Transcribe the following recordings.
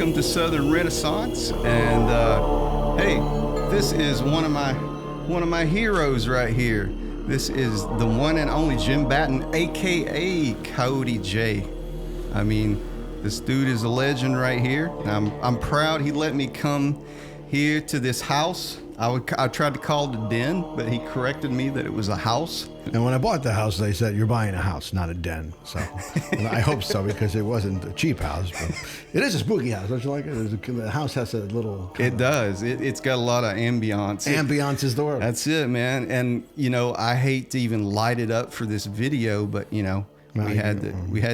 welcome to Southern Renaissance. And hey, this is one of my heroes right here. This is the one and only Jim Batten, aka Coyote J. I mean, this dude is a legend right here. I'm proud he let me come here to this house. I tried to call it a den, but he corrected me that it was a house. And when I bought the house, they said, you're buying a house, not a den. So I hope so, because it wasn't a cheap house. But it is a spooky house. Don't you like it? The house has a little... It does. It's got a lot of ambiance. Ambiance is the word. That's it, man. And, you know, I hate to even light it up for this video, but, you know, we had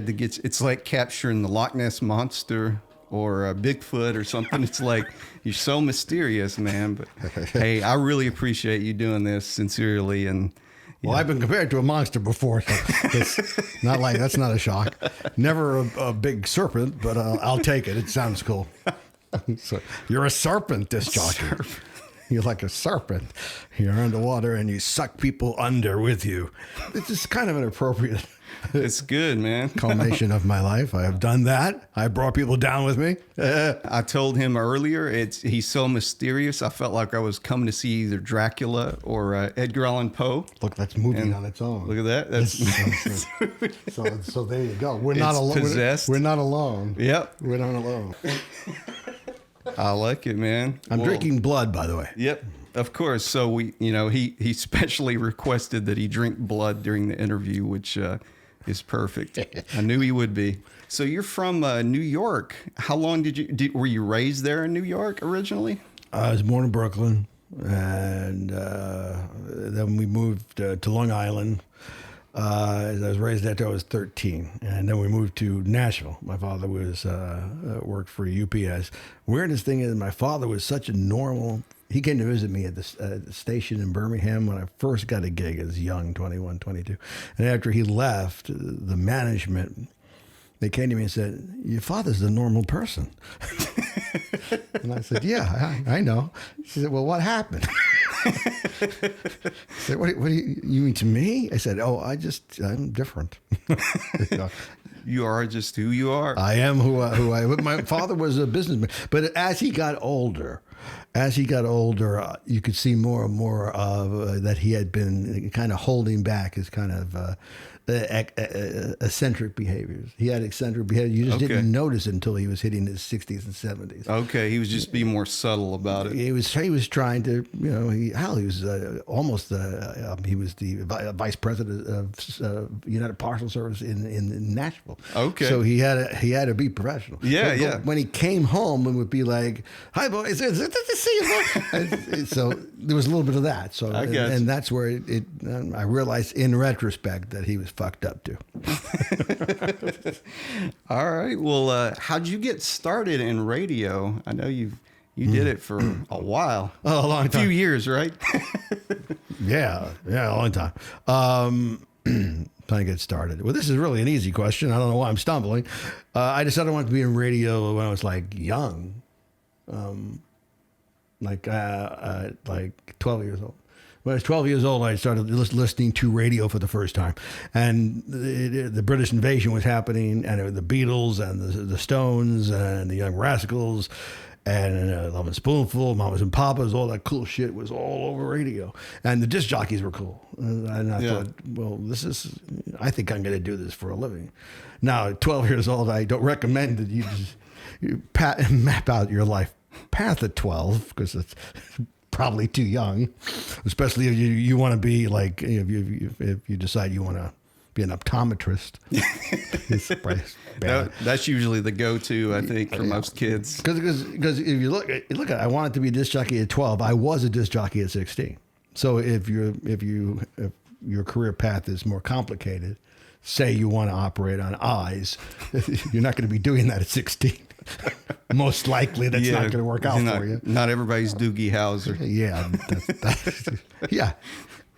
to get... It's like capturing the Loch Ness Monster or a Bigfoot or something. It's like, you're so mysterious, man. But hey, I really appreciate you doing this sincerely. And well, I've been compared to a monster before, so it's not like that's not a shock. Never a big serpent, but I'll take it. It sounds cool. So you're a serpent, disc jockey. You're like a serpent. You're underwater and you suck people under with you. It's just kind of an appropriate... It's good, man. Culmination of my life. I have done that. I brought people down with me. I told him earlier, he's so mysterious. I felt like I was coming to see either Dracula or Edgar Allan Poe. Look, that's moving on its own. Look at that. That's so there you go. We're not alone. Possessed. We're not alone. Yep. We're not alone. I like it, man. I'm drinking blood, by the way. Yep. Of course. So he specially requested that he drink blood during the interview, which is perfect. I knew he would be. So you're from New York. How long were you raised there in New York originally? I was born in Brooklyn, and then we moved to Long Island. I was raised there till I was 13, and then we moved to Nashville. My father was worked for UPS. Weirdest thing is, my father was such a normal. He came to visit me at the station in Birmingham when I first got a gig as young, 21, 22. And after he left, the management, they came to me and said, your father's a normal person. And I said, yeah, I know. She said, well, what happened? I said, what do you mean to me? I said, I'm different. You are just who you are. I am who I. My father was a businessman, but as he got older, you could see more and more of that he had been kind of holding back his kind of eccentric behaviors. He had eccentric behaviors. You just didn't notice it until he was hitting his 60s and 70s. Okay, he was just being more subtle about it. He was trying to, he was almost he was the vice president of United Parcel Service in Nashville. Okay, so he had to be professional. Yeah. When he came home, it would be like, "Hi, boys, is it to see you?" So there was a little bit of that. So and that's where I realized in retrospect that he was fucked up too. All right. Well, how'd you get started in radio? I know you did it for a while. Oh, a long time. A few years, right? Yeah, a long time. Trying to get started. Well, this is really an easy question. I don't know why I'm stumbling. I decided I wanted to be in radio when I was like young, like 12 years old. When I was 12 years old, I started listening to radio for the first time. And the British invasion was happening, and the Beatles and the Stones and the Young Rascals and Love and Spoonful, Mamas and Papas, all that cool shit was all over radio. And the disc jockeys were cool. And I thought, well, I think I'm going to do this for a living. Now, at 12 years old, I don't recommend that you map out your life path at 12, because it's probably too young, especially if you want to be like, if you decide you want to be an optometrist. That's usually the go-to, I think, for most kids. Because if you look at, I wanted to be a disc jockey at 12. I was a disc jockey at 16. So if your career path is more complicated, say you want to operate on eyes, you're not going to be doing that at 16. Most likely that's not going to work out for you. Not everybody's Doogie Howser. Yeah. Yeah.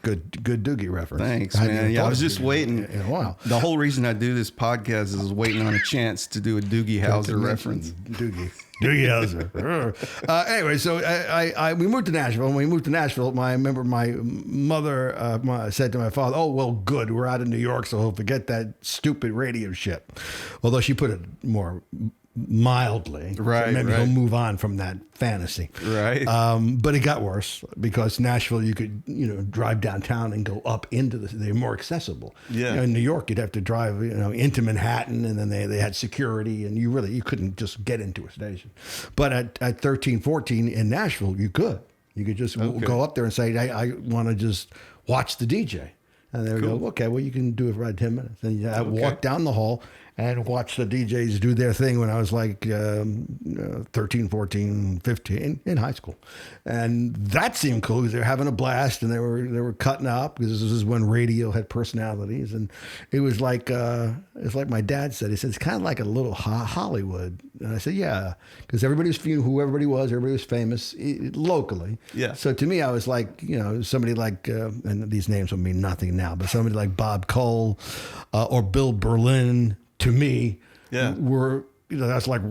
Good Doogie reference. Thanks, man. Yeah, I was just waiting. In a while. The whole reason I do this podcast is waiting on a chance to do a Doogie Howser reference. Doogie Howser. Anyway, so we moved to Nashville. When we moved to Nashville, I remember my mother said to my father, "Oh, well, good. We're out of New York, so he'll forget that stupid radio shit." Although she put it more mildly. Right, So maybe right. he'll move on from that fantasy. Right. But it got worse because Nashville, you could, drive downtown and go up into they're more accessible. Yeah. In New York, you'd have to drive, into Manhattan, and then they had security, and you couldn't just get into a station. But at 13, 14 in Nashville, you could. You could just go up there and say, I want to just watch the DJ. And they would go, okay, well, you can do it for about 10 minutes. And I walked down the hall and watched the DJs do their thing when I was like 13, 14, 15 in high school. And that seemed cool because they were having a blast and they were cutting up because this is when radio had personalities. And it was like my dad said. He said, it's kind of like a little Hollywood. And I said, yeah, because everybody was who everybody was famous locally. Yeah. So to me, I was like, somebody like, and these names will mean nothing now, but somebody like Bob Cole or Bill Berlin, to me, were, that's like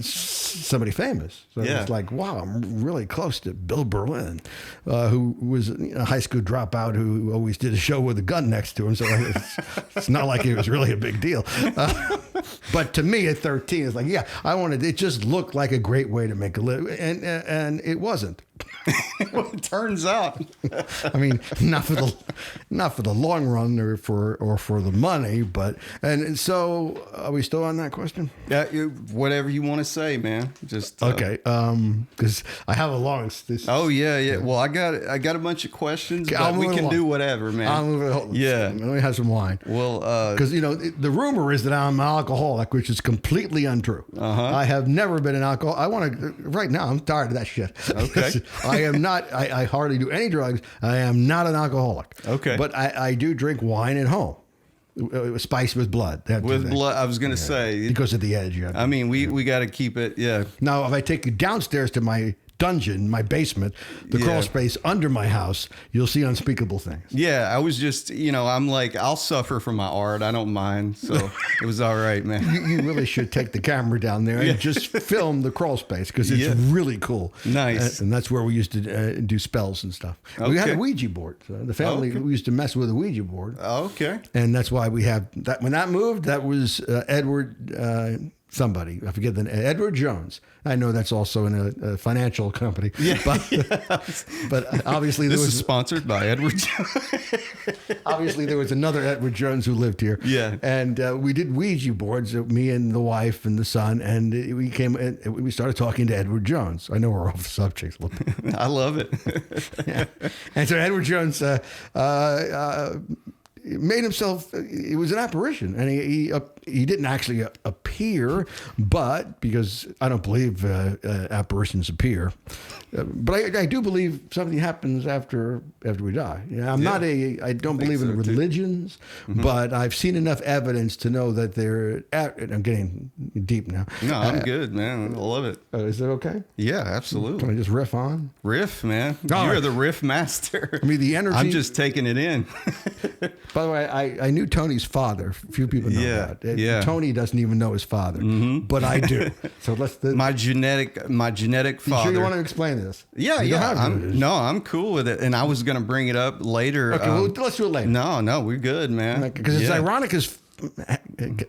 somebody famous. So it's like, wow, I'm really close to Bill Berlin, who was a high school dropout who always did a show with a gun next to him. So it's not like it was really a big deal. But to me at 13, it's like, it just looked like a great way to make a living. And it wasn't. Well, it turns out. I mean, not for the long run or for the money, but and so are we still on that question? Yeah, whatever you want to say, man. Just okay, because I have a long. Oh yeah. Well, I got a bunch of questions, but we can do whatever, man. I'll move it. Yeah, let me have some wine. Well, because the rumor is that I'm an alcoholic, which is completely untrue. I have never been an alcoholic. I want to right now. I'm tired of that shit. Okay. I am not. I hardly do any drugs. I am not an alcoholic. Okay. But I do drink wine at home, spiced with blood. With blood, I was going to say because of the edge. I mean, we got to keep it. Yeah. Now, if I take you downstairs to my dungeon, my basement, the crawl space under my house, you'll see unspeakable things. Yeah, I was just, I'm like, I'll suffer from my art. I don't mind. So it was all right, man. You really should take the camera down there and just film the crawl space because it's really cool. Nice. And that's where we used to do spells and stuff. Okay. We had a Ouija board. So the family, we used to mess with a Ouija board. Okay. And that's why we have that. When that moved, that was Edward... somebody, I forget Edward Jones. I know that's also in a financial company. Yeah, but obviously this is sponsored by Edward Jones. Obviously there was another Edward Jones who lived here. Yeah, and we did Ouija boards, me and the wife and the son, and we started talking to Edward Jones. I know we're off the subject a little bit. I love it. Yeah. And so Edward Jones made himself. It was an apparition, and he didn't actually appear, but because I don't believe apparitions appear, but I do believe something happens after we die. I don't believe in religions, but I've seen enough evidence to know that they're. I'm getting deep now. No, I'm good, man. I love it. Is that okay? Yeah, absolutely. Can I just riff on? Riff, man. You're the riff master. I mean, the energy. I'm just taking it in. By the way, I knew Tony's father. Few people know that. Yeah. Tony doesn't even know his father, but I do. So let's. My genetic father. You sure you want to explain this? Yeah, I'm cool with it, and I was going to bring it up later. Okay, well, let's do it later. No, we're good, man. Because it's ironic as.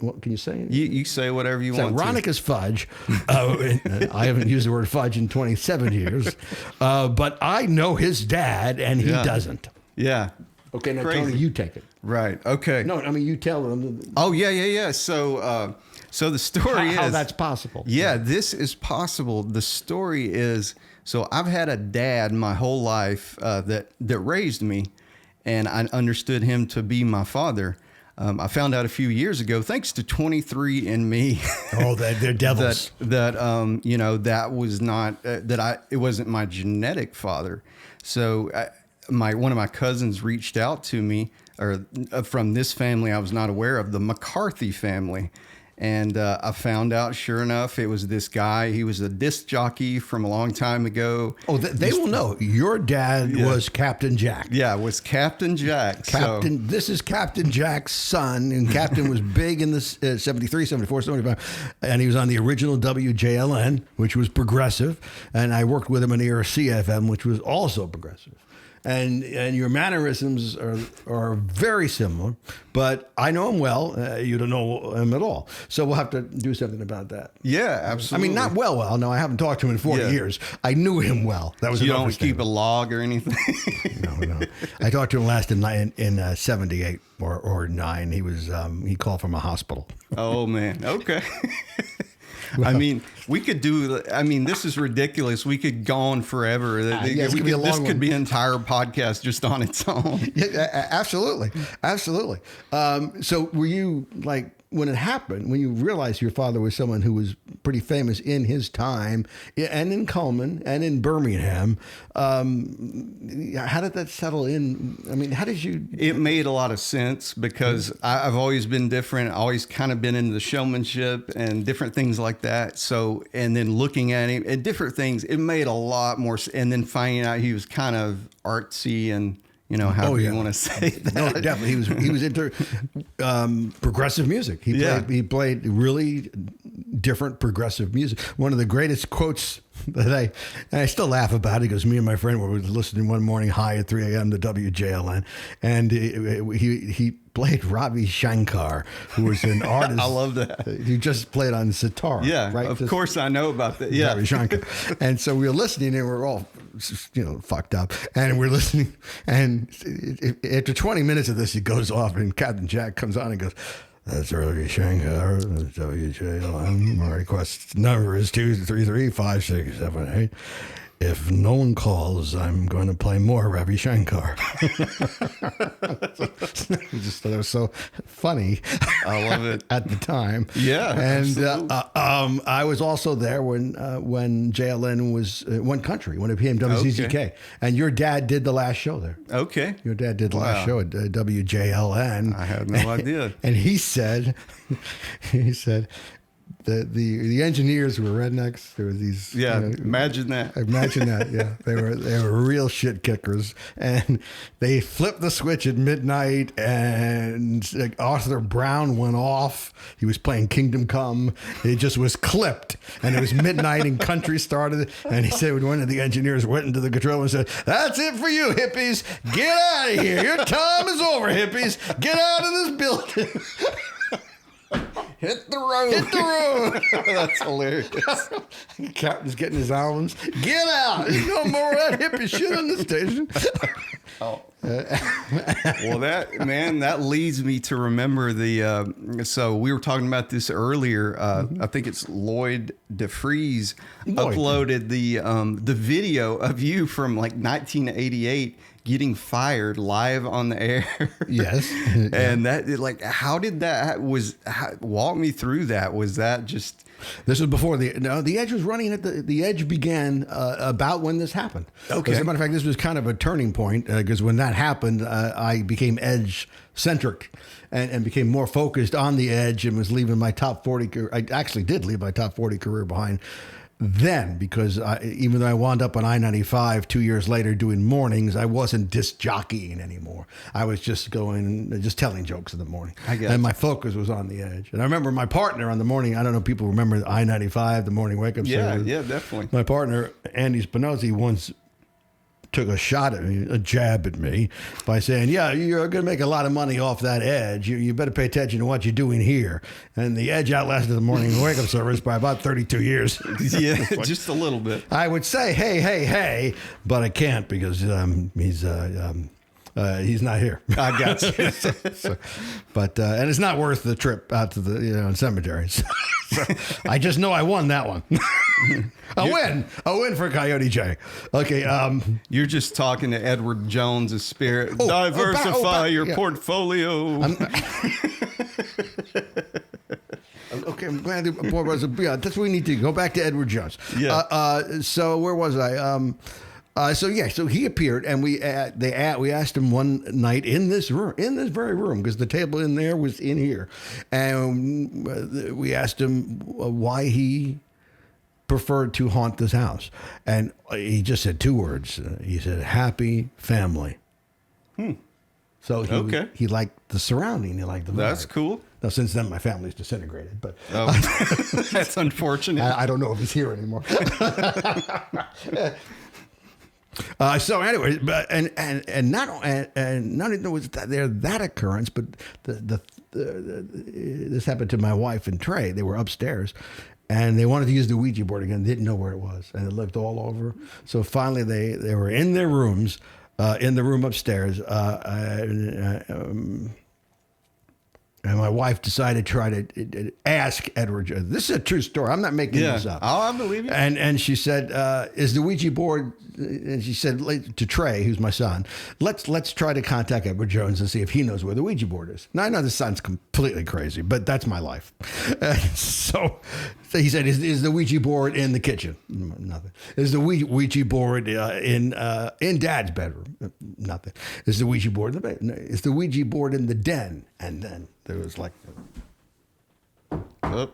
What can you say? You say whatever you want. Ironic as fudge. I haven't used the word fudge in 27 years, but I know his dad, and he doesn't. Yeah. Okay, now Crazy. Tony, you take it. Right. Okay. No, I mean you tell them. Oh yeah. So the story is how that's possible. Yeah, this is possible. The story is so I've had a dad my whole life that raised me, and I understood him to be my father. I found out a few years ago, thanks to 23andMe. Oh, they're devils. that was not it wasn't my genetic father. So one of my cousins reached out to me, or from this family I was not aware of, the McCarthy family. And I found out, sure enough, it was this guy. He was a disc jockey from a long time ago. Oh, they will know. Your dad was Captain Jack. Yeah, it was Captain Jack. This is Captain Jack's son, and Captain was big in the 73, 74, 75. And he was on the original WJLN, which was progressive. And I worked with him on the CFM, which was also progressive. and your mannerisms are very similar. But I know him well. You don't know him at all. So we'll have to do something about that. Yeah, absolutely. I mean, not well. No, I haven't talked to him in 40 years. I knew him well. That was you don't keep a log or anything. No. I talked to him last in 78 or 9. He was he called from a hospital. Oh man. Okay. I mean, we could do. I mean, this is ridiculous. We could go on forever. This could be an entire podcast just on its own. Yeah, absolutely. So, were you like when it happened? When you realized your father was someone who was pretty famous in his time, and in Coleman and in Birmingham? How did that settle in? I mean, how did you? It made a lot of sense because I've always been different. Always kind of been into the showmanship and different things like that. So, and then looking at him and different things, it made a lot more. And then finding out he was kind of artsy and, you know, however you want to say that. No, definitely. He was into progressive music. He played really different progressive music. One of the greatest quotes that I still laugh about it because me and my friend were listening one morning high at 3 a.m. to WJLN, and he played Ravi Shankar, who was an artist. I love that. He just played on sitar. Yeah, right? Of course I know about that. Yeah, Ravi Shankar. And so we were listening, and we're all, fucked up. And we're listening, and after 20 minutes of this, it goes off, and Captain Jack comes on and goes, "That's Ravi Shankar, WJLN. My request number is 233-5678. If no one calls, I'm going to play more Ravi Shankar." Just thought it was so funny. I love it at the time. Yeah, and I was also there when JLN was One Country, when it became WCCK, okay. And your dad did the last show there. Okay, your dad did the last show at WJLN. I had no idea. And he said. The engineers were rednecks. There were these. Yeah, imagine that. Imagine that. Yeah, they were real shit kickers, and they flipped the switch at midnight. And Arthur Brown went off. He was playing Kingdom Come. It just was clipped, and it was midnight, and country started. And he said, when one of the engineers went into the control and said, "That's it for you, hippies. Get out of here. Your time is over, hippies. Get out of this building." Hit the road. That's hilarious. Captain's getting his albums. Get out. There's no more of that hippie shit on the station. Oh. Well, that leads me to remember so we were talking about this earlier. I think it's Lloyd DeFries uploaded the video of you from like 1988 getting fired live on the air. Yes. And that, like, how did that walk me through that? Was that just... This was before the Edge was running at the Edge began about when this happened. Okay. As a matter of fact, this was kind of a turning point because when that happened, I became Edge centric and became more focused on the Edge and was leaving my top 40 career. I actually did leave my top 40 career behind then because even though I wound up on I-95 2 years later doing mornings, I wasn't disc jockeying anymore. I was just telling jokes in the morning. And my focus was on the Edge. And I remember my partner on the morning, I don't know if people remember I-95, the morning wake-up service. Yeah, definitely. My partner, Andy Spinozzi, once took a shot at me, a jab at me, by saying, "Yeah, you're going to make a lot of money off that Edge. You better pay attention to what you're doing here." And the Edge outlasted the morning wake-up service by about 32 years. Yeah, just a little bit. I would say, hey, but I can't because he's not here. I got you. But and it's not worth the trip out to the cemetery. So I just know I won that one. A win for Coyote J. Okay. You're just talking to Edward Jones' spirit. Diversify your portfolio. Okay, I'm glad that's where we need to go back to Edward Jones. Yeah. So where was I? So he appeared, and we asked him one night in this very room, because the table in there was in here, and we asked him why he preferred to haunt this house, and he just said two words. He said, "Happy family." So he liked the surrounding. He liked the vibe. That's cool. Now, since then, my family's disintegrated, but that's unfortunate. I don't know if he's here anymore. So anyway, but and not only was there that occurrence, but this happened to my wife and Trey. They were upstairs, and they wanted to use the Ouija board again. Didn't know where it was, and it looked all over. So finally, they were in their rooms, in the room upstairs, and my wife decided to try to ask Edward. This is a true story. I'm not making this up. Oh, I believe you. And she said, "Is the Ouija board?" And she said to Trey, who's my son, "Let's try to contact Edward Jones and see if he knows where the Ouija board is." Now I know this sounds completely crazy, but that's my life. So he said, "Is the Ouija board in the kitchen?" Nothing. Is the Ouija board in Dad's bedroom? Nothing. Is the Ouija board in the bed? Is the Ouija board in the den? And then there was like, oh,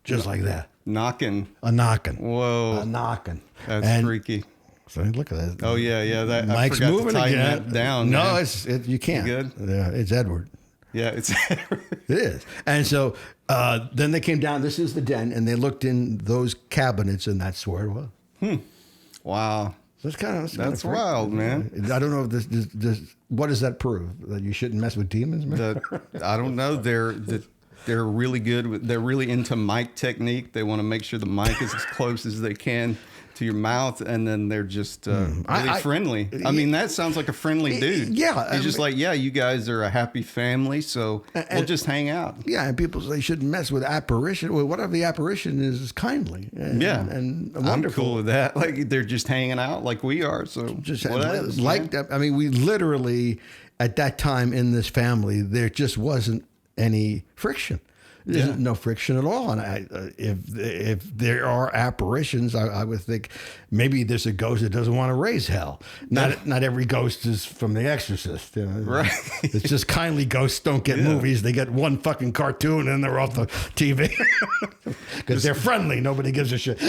just like that. Knocking. A knocking. Whoa. A knocking. That's freaky. So look at that. Oh yeah. That Mike's I forgot moving to tighten again. that down. No, man. you can't. You good? Yeah, it's Edward. Yeah, it's It is. And so then they came down. This is the den, and they looked in those cabinets, and that's where it was. Wow. So That's wild, man. I don't know if this what does that prove? That you shouldn't mess with demons, man? I don't know. They're really good. They're really into mic technique. They want to make sure the mic is as close as they can to your mouth, and then they're just really friendly. I mean, that sounds like a friendly dude. Yeah. He's just like, yeah, you guys are a happy family, so we'll just hang out. Yeah, and people say you shouldn't mess with apparition. Well, whatever the apparition is kindly. And, yeah. And I'm wonderful. cool with that. Like, they're just hanging out like we are, so Just whatever, like that. I mean, we literally, at that time in this family, there just wasn't any friction. There's no friction at all. And if there are apparitions, I would think maybe there's a ghost that doesn't want to raise hell. Not every ghost is from The Exorcist. You know? Right. It's just kindly ghosts don't get movies. They get one fucking cartoon and they're off the TV. Because they're friendly. Nobody gives a shit.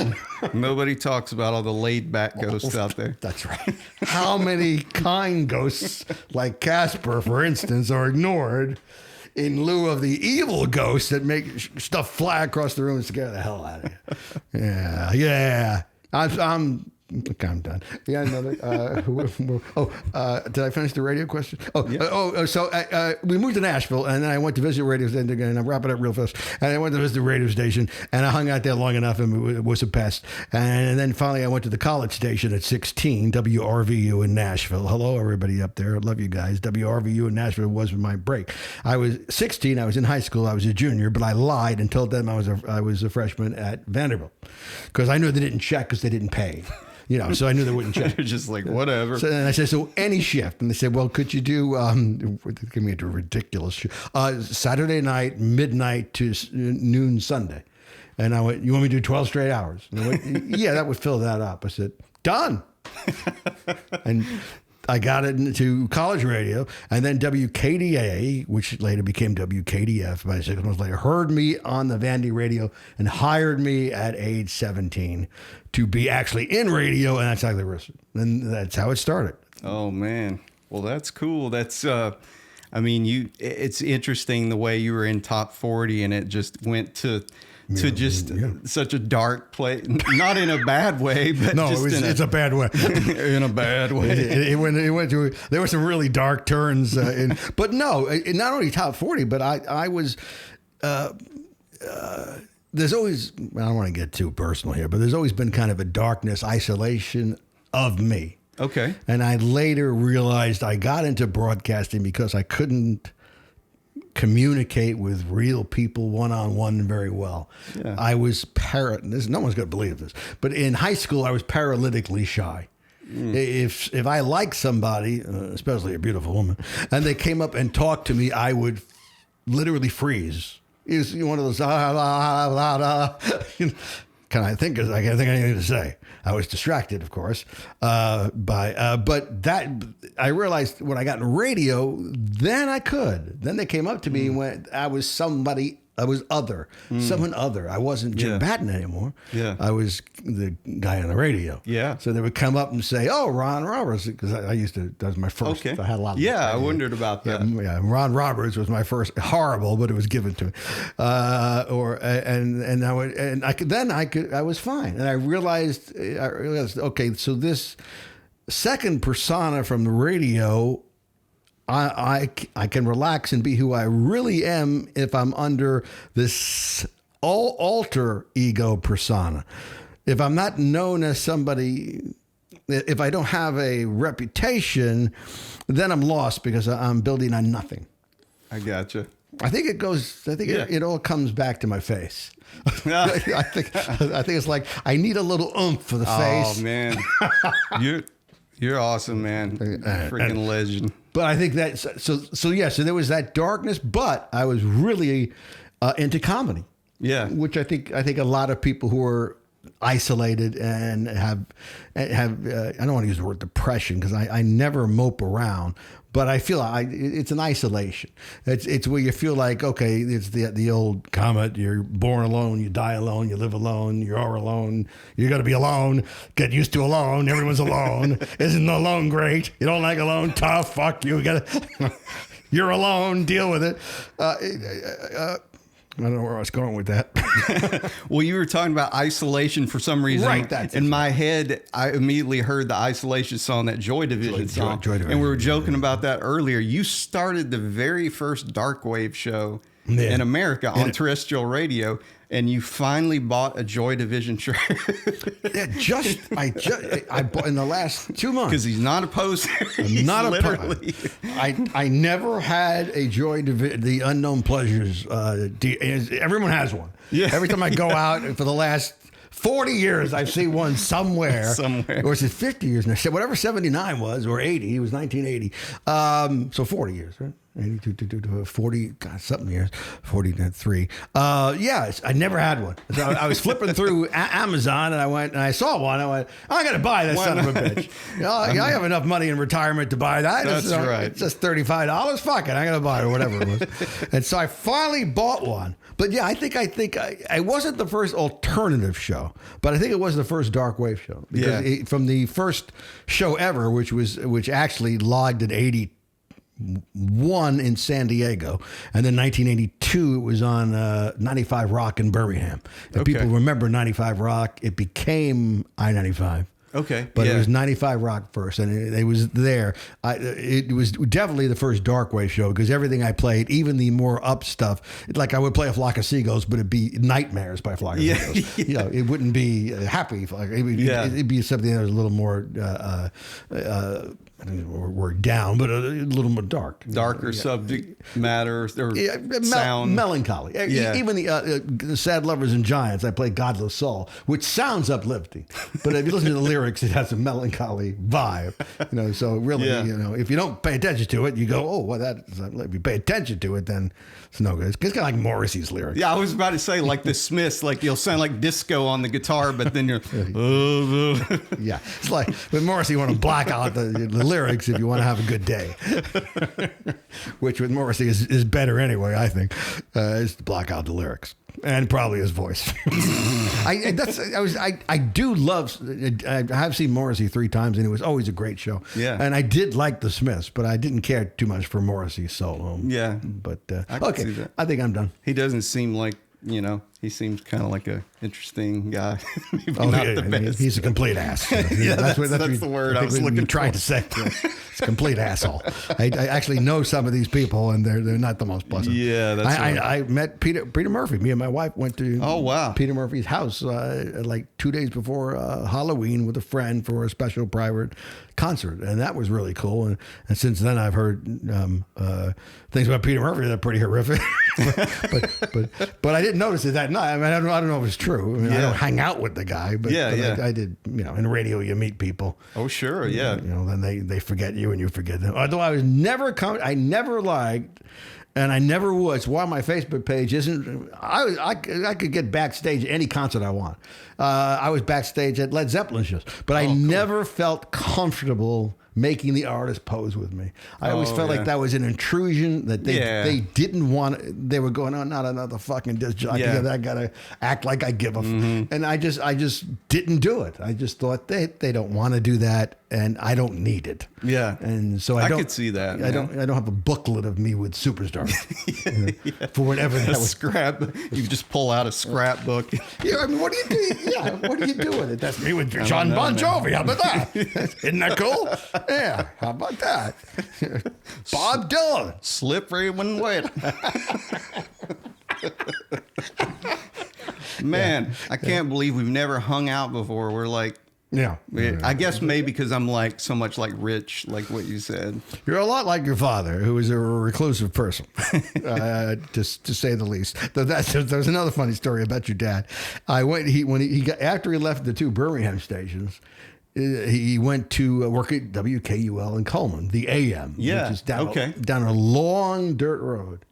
Nobody talks about all the laid back ghosts out there. That's right. How many kind ghosts, like Casper, for instance, are ignored in lieu of the evil ghosts that make stuff fly across the room and scare the hell out of you? Yeah. I'm done. Yeah, another. Did I finish the radio question? So we moved to Nashville, and then I went to visit a radio station again. I'm wrapping up real fast. And I went to visit the radio station, and I hung out there long enough, and it was a pest. And then finally, I went to the college station at 16, WRVU in Nashville. Hello, everybody up there. I love you guys. WRVU in Nashville was my break. I was 16. I was in high school. I was a junior, but I lied and told them I was a freshman at Vanderbilt because I knew they didn't check because they didn't pay. You know, so I knew they wouldn't check. They're just like, whatever. So then I said, so any shift. And they said, well, could you do, give me a ridiculous shift, Saturday night, midnight to noon Sunday. And I went, you want me to do 12 straight hours? And I went, yeah, that would fill that up. I said, done. And I got into college radio, and then WKDA, which later became WKDF about 6 months later, heard me on the Vandy radio and hired me at age 17 to be actually in radio, and that's how they were. And that's how it started. Oh, man. Well, that's cool. That's, I mean, it's interesting the way you were in top 40 and it just went to such a dark place, not in a bad way, but no, just it's a bad way. In a bad way. It went to, there were some really dark turns, but no, not only top 40, but I was, there's always, I don't want to get too personal here, but there's always been kind of a darkness, isolation of me. Okay. And I later realized I got into broadcasting because I couldn't communicate with real people one-on-one very well. Yeah. I was no one's going to believe this, but in high school I was paralytically shy. If I liked somebody, especially a beautiful woman, and they came up and talked to me, I would literally freeze. It was one of those can I think anything to say. I was distracted, of course, but that I realized when I got in radio, then I could. Then they came up to me when I was somebody other, someone other. I wasn't Jim Batten anymore. Yeah. I was the guy on the radio. Yeah. So they would come up and say, "Oh, Ron Roberts," because I used to. That was my first. Okay. I had a lot of. Yeah, I wondered about that. Yeah, Ron Roberts was my first. Horrible, but it was given to me. I was fine, and I realized okay, so this second persona from the radio, I can relax and be who I really am if I'm under this alter ego persona. If I'm not known as somebody, if I don't have a reputation, then I'm lost because I'm building on nothing. I gotcha. I think it goes. I think it all comes back to my face. I think it's like I need a little oomph for the face. Oh man, you're awesome, man. Freaking legend. But I think that so there was that darkness, but I was really into comedy. Yeah, which I think a lot of people who are isolated and have I don't want to use the word depression because I never mope around, but I feel it's an isolation. It's where you feel like, okay, it's the old comment: you're born alone, you die alone, you live alone, you're all alone, you're gonna be alone, get used to alone, everyone's alone. Isn't alone great? You don't like alone? Tough, fuck you, you're alone, deal with it. I don't know where I was going with that. Well, you were talking about isolation for some reason. Right. That's in my head, I immediately heard the isolation song, that Joy Division song. Joy Division. And we were joking about that earlier. You started the very first Darkwave show in America on terrestrial radio, and you finally bought a Joy Division shirt. I bought in the last 2 months. Because he's not a poser. I'm not a poser. I never had a Joy Division, the Unknown Pleasures. Everyone has one. Yeah. Every time I go out for the last 40 years, I see one somewhere. Or is it 50 years now? Whatever 79 was, or 80. It was 1980. So 40 years, right? 82, 40, God, something years, 43. Yes, I never had one. So I was flipping through Amazon and I saw one. I went, I got to buy that son of a bitch. I have enough money in retirement to buy that. That's right. It's just $35. Fuck it. I got to buy it, or whatever it was. And so I finally bought one. But yeah, I think I wasn't the first alternative show, but I think it was the first Darkwave show. Because from the first show ever, which actually logged at 81 in San Diego, and then 1982 it was on 95 Rock in Birmingham. If people remember 95 Rock, it became I-95. Okay. But it was 95 Rock first, and it was there. It was definitely the first Darkwave show because everything I played, even the more up stuff, like I would play a Flock of Seagulls, but it'd be Nightmares by Flock of Seagulls. You know, it wouldn't be happy. It'd be something that was a little more, we're down, but a little more darker subject matter or sound. Melancholy. Even the Sad Lovers and Giants, I played Godless Soul, which sounds uplifting, but if you listen to the lyrics, it has a melancholy vibe. So really, if you don't pay attention to it, you go, oh, well, if you pay attention to it, then it's no good. It's kind of like Morrissey's lyrics. Yeah, I was about to say, like the Smiths, like you'll sound like disco on the guitar, but then you're, yeah, it's like with Morrissey, you want to block out the lyrics if you want to have a good day, which with Morrissey is better anyway. I think is to block out the lyrics. And probably his voice. I do love. I have seen Morrissey 3 times, and it was always a great show. Yeah. And I did like the Smiths, but I didn't care too much for Morrissey's solo. Yeah. But I can see that. I think I'm done. He doesn't seem like he seems kind of like a interesting guy. Maybe not the best. He's a complete ass. That's the word I was looking trying to say. It's a complete asshole. I actually know some of these people, and they're not the most pleasant. Yeah, that's right. I met Peter Murphy. Me and my wife went to Peter Murphy's house like 2 days before Halloween with a friend for a special private concert, and that was really cool. And since then, I've heard things about Peter Murphy that are pretty horrific. but I didn't notice it that night. I mean, I don't know if it's true. I mean, I don't hang out with the guy, but I did. In radio, you meet people. Oh, sure, yeah. Then they forget you and you forget them. Although I never liked, and I never would. It's why my Facebook page isn't. I could get backstage at any concert I want. I was backstage at Led Zeppelin shows, but I never felt comfortable making the artist pose with me. I always felt like that was an intrusion that they didn't want. They were going, oh, not another fucking disc jockey. I got to act like I give a and I just didn't do it. I just thought they don't want to do that, and I don't need it. Yeah, and so I could see that. I don't have a booklet of me with superstars for whatever that was. Scrap. You just pull out a scrapbook. Yeah, I mean, what do you do? Yeah, what do you do with it? That's me with John Bon Jovi. How about that? Isn't that cool? Yeah, how about that? Bob Dylan. Slippery when wet. Man, I can't believe we've never hung out before. We're like, I guess maybe because I'm like so much like Rich, like what you said. You're a lot like your father, who was a reclusive person, to say the least. There's another funny story about your dad. After he left the two Birmingham stations, he went to work at WKUL in Coleman, the AM, which is down a long dirt road.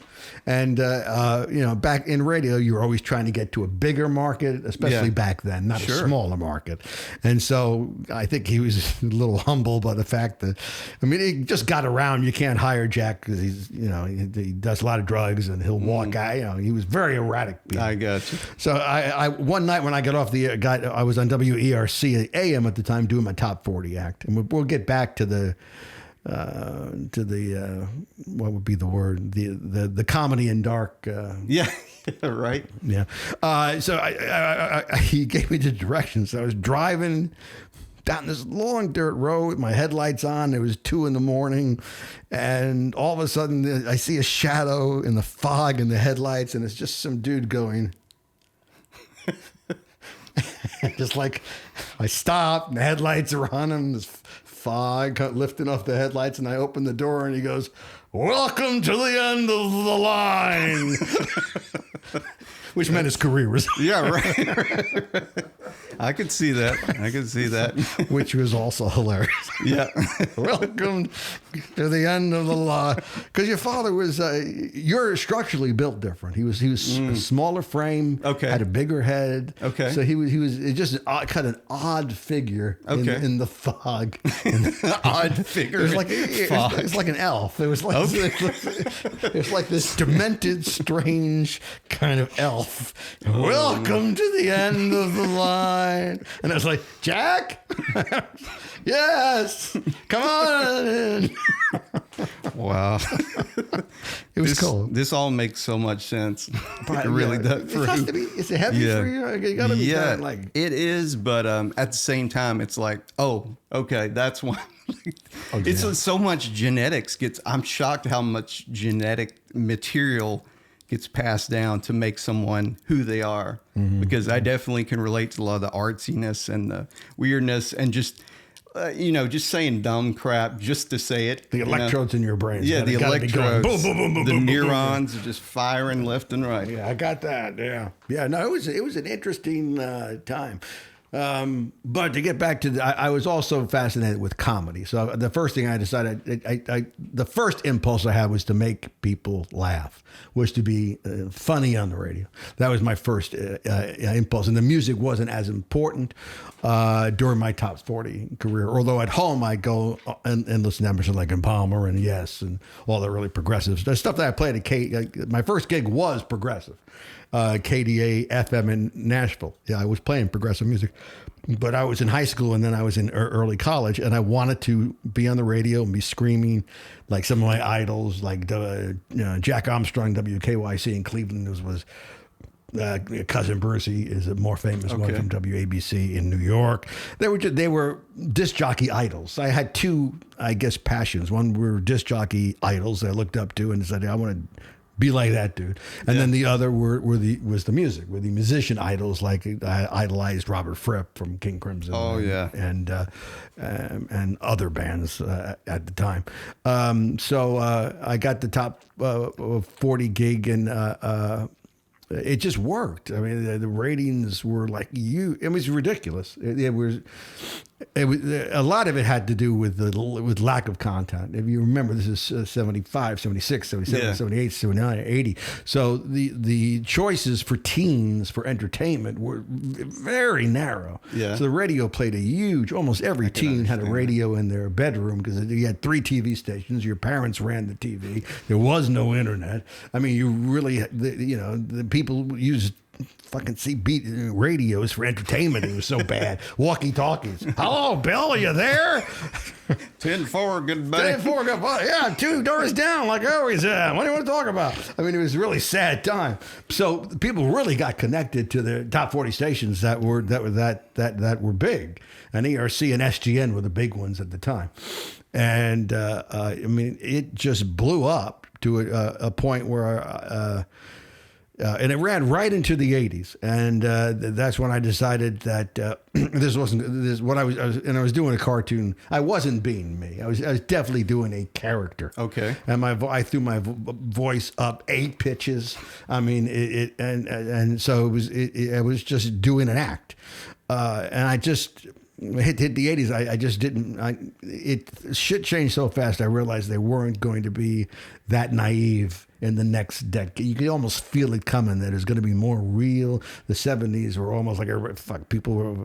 And, back in radio, you were always trying to get to a bigger market, especially back then, not a smaller market. And so I think he was a little humble by the fact that, he just got around. You can't hire Jack because he does a lot of drugs and he'll walk out. He was very erratic. I got you. So I one night when I got off the I was on WERC AM at the time doing my top 40 act. And we'll get back to the what would be the word, the comedy and dark right, so he gave me the directions. So I was driving down this long dirt road with my headlights on. It was 2 a.m, and all of a sudden I see a shadow in the fog in the headlights, and it's just some dude going just like, I stopped and the headlights are on him, this fog lifting off the headlights, and I open the door and he goes, "Welcome to the end of the line." Which meant his career was. Yeah, right. I could see that. Which was also hilarious. Yeah. Welcome to the end of the line. Because your father was, you're structurally built different. He was a smaller frame. Okay. Had a bigger head. Okay. So he was just kind of an odd figure in the fog. Odd figure. It was like an elf. It was like it was like this demented, strange kind of elf. Welcome to the end of the line. And I was like, Jack? Yes, come on in. Wow. It was cool. This all makes so much sense. It really does. Is it heavy for you? You gotta be kind it is, but at the same time, it's like, oh, okay, that's why. It's so much genetics I'm shocked how much genetic material gets passed down to make someone who they are, because I definitely can relate to a lot of the artsiness and the weirdness and just, just saying dumb crap just to say it. The electrodes in your brain. Yeah, the electrodes. Boom, boom, boom, boom, the boom, neurons are just firing left and right. Yeah, I got that. Yeah. Yeah, no, it was an interesting time. But to get back to I was also fascinated with comedy. So the first thing I decided, the first impulse I had was to make people laugh, was to be funny on the radio. That was my first impulse. And the music wasn't as important during my top 40 career. Although at home I'd go and listen to Emerson, Lake and Palmer and Yes and all the really progressive stuff that I played at my first gig was progressive. KDA FM in Nashville. Yeah, I was playing progressive music, but I was in high school and then I was in early college, and I wanted to be on the radio and be screaming like some of my idols, like Jack Armstrong, WKYC in Cleveland was Cousin Brucey is a more famous one from WABC in New York. They were disc jockey idols. I had two, I guess, passions. One were disc jockey idols that I looked up to and said, I want to be like that dude. And then the other was the music, were the musician idols. Like I idolized Robert Fripp from King Crimson. And other bands at the time. So I got the top 40 gig in it just worked. I mean, the ratings were like it was ridiculous. It was a lot of it had to do with lack of content. If you remember, this is 75, 76, 77, 78, 79, 80. So the choices for teens for entertainment were very narrow. Yeah. So the radio played a huge, almost every teen had a radio in their bedroom because you had 3 TV stations. Your parents ran the TV. There was no internet. I mean, you really, the people used fucking CB radios for entertainment. It was so bad. Walkie-talkies. Hello, Bill, are you there? 10-4, goodbye. 10-4, goodbye. Yeah, 2 doors down, like I always am. What do you want to talk about? I mean, it was a really sad time. So people really got connected to the top 40 stations that were big, and ERC and SGN were the big ones at the time. And I mean, it just blew up to a point where. And it ran right into the 80s, and that's when I decided that this wasn't what I was doing a cartoon. I wasn't being me. I was definitely doing a character. Okay. And I threw my voice up 8 pitches. I mean, and so I was just doing an act, and I just. Hit the 80s. I just didn't. Shit changed so fast. I realized they weren't going to be that naive in the next decade. You could almost feel it coming. That it was going to be more real. The 70s were almost like people were.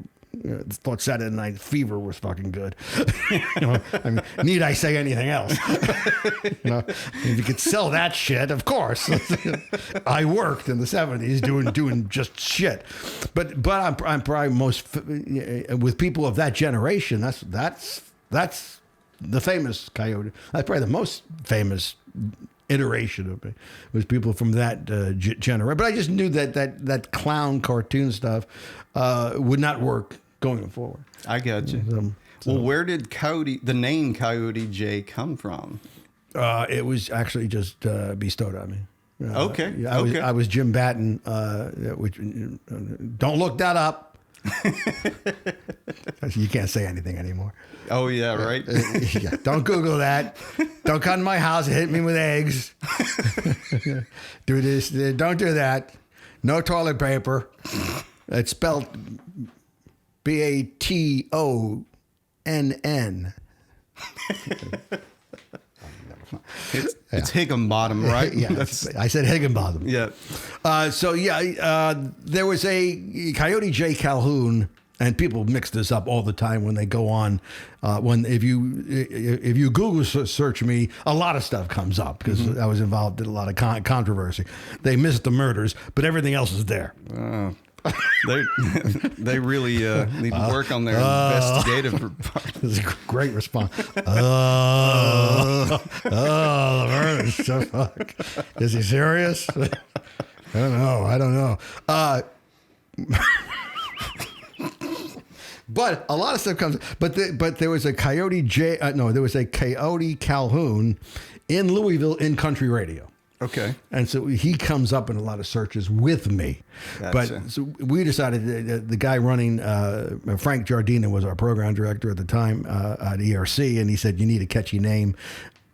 Thought Saturday Night Fever was fucking good. I mean, need I say anything else? If you could sell that shit, of course. I worked in the 70s doing just shit. But I'm probably most with people of that generation. That's the famous Coyote. That's probably the most famous iteration of me was people from that generation. But I just knew that clown cartoon stuff would not work going forward. I got you. Well, where did the name Coyote J come from? It was actually just bestowed on me. Okay. I was Jim Batten. Which don't look that up. You can't say anything anymore. Oh yeah, right. Yeah, don't Google that. Don't come to my house and hit me with eggs. Do this. Don't do that. No toilet paper. It's spelled Batonn. It's Higginbottom, right? Yeah, I said Higginbottom. Yeah. There was a Coyote J Calhoun, and people mix this up all the time when they go on. If you Google search me, a lot of stuff comes up because I was involved in a lot of controversy. They missed the murders, but everything else is there. They really need to work on their investigative part. That's a great response. The murder. So fuck. Is he serious? I don't know. But a lot of stuff comes. But there was a Coyote J. There was a Coyote Calhoun in Louisville in country radio. Okay. And so he comes up in a lot of searches with me. Gotcha. But so we decided the guy running, Frank Giardina was our program director at the time at ERC, and he said, you need a catchy name.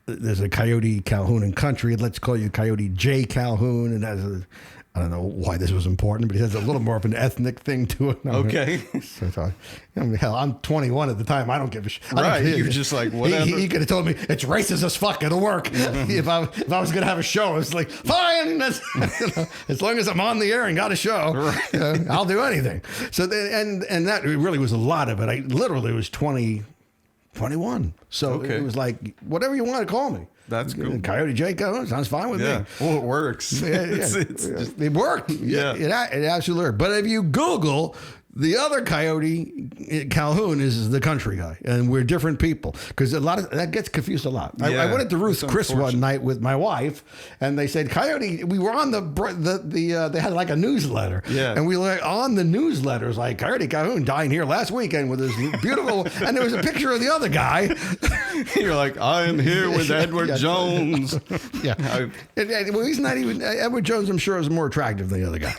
There's a Coyote Calhoun in country. Let's call you Coyote J Calhoun. And I don't know why this was important, but it has a little more of an ethnic thing to it. Okay. Hell, I'm 21 at the time. I don't give a shit. Right. You're just like, whatever. He could have told me it's racist as fuck. It'll work. Mm-hmm. If I was going to have a show, it's like, fine. As long as I'm on the air and got a show, right. I'll do anything. So, and that really was a lot of it. I literally was 21. So It was like, whatever you want to call me. That's cool. Coyote J sounds fine with me. Well, it works. It worked. Yeah. It absolutely worked. But if you Google, the other Coyote Calhoun is the country guy, and we're different people because a lot of that gets confused a lot. I went into Ruth Chris one night with my wife, and they said Coyote. We were on they had like a newsletter, and we were on the newsletters like Coyote Calhoun dying here last weekend with his beautiful, and there was a picture of the other guy. You're like, I am here with Edward Jones. Well, he's not even Edward Jones. I'm sure is more attractive than the other guy.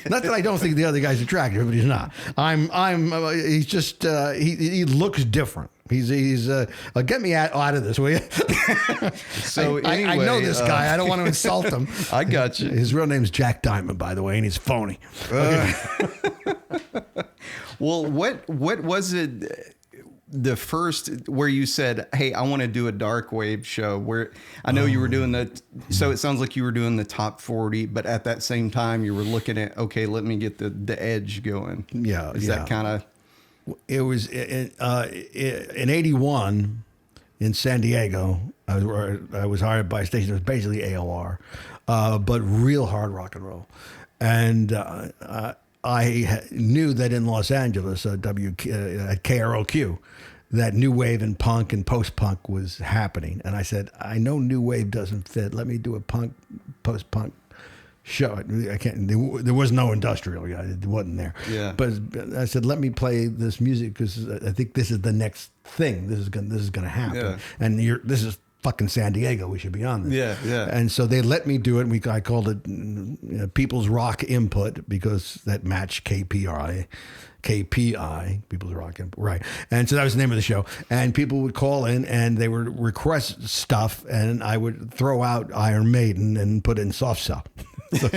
Not that I don't think the other guy's attractive, but he's not. He's just he looks different. He's get me out of this, will you? So anyway, I know this guy. I don't want to insult him. I got you. His real name's Jack Diamond, by the way, and he's phony. Well, what was it? The first where you said, "Hey, I want to do a Darkwave show." Where I know you were doing so it sounds like you were doing the top 40, but at that same time you were looking at, okay, let me get the edge going. Yeah, Is that kind of? It was in '81 in San Diego. I was hired by a station. It was basically AOR, but real hard rock and roll, and I knew that in Los Angeles, at KROQ, that new wave and punk and post-punk was happening. And I said, I know new wave doesn't fit. Let me do a punk, post-punk show. I can't. There was no industrial. It wasn't there. Yeah. But I said, let me play this music because I think this is the next thing. This is gonna happen. Yeah. And this is fucking San Diego. We should be on this. Yeah, yeah. And so they let me do it. I called it People's Rock Input because that matched KPI, People's Rock Input, right? And so that was the name of the show. And people would call in and they would request stuff, and I would throw out Iron Maiden and put in Soft Cell. So,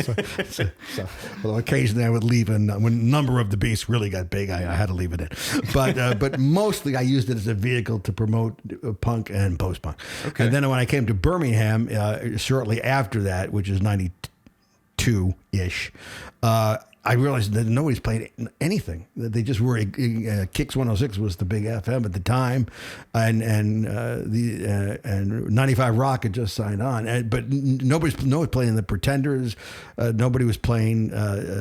well, occasionally I would leave, and when Number of the Beast really got big, I had to leave it in. But mostly I used it as a vehicle to promote punk and post-punk. Okay. And then when I came to Birmingham, shortly after that, which is 92-ish, I realized that nobody's played anything. They just were Kicks 106 was the big FM at the time, and 95 Rock had just signed on, but nobody was playing the Pretenders. Nobody was playing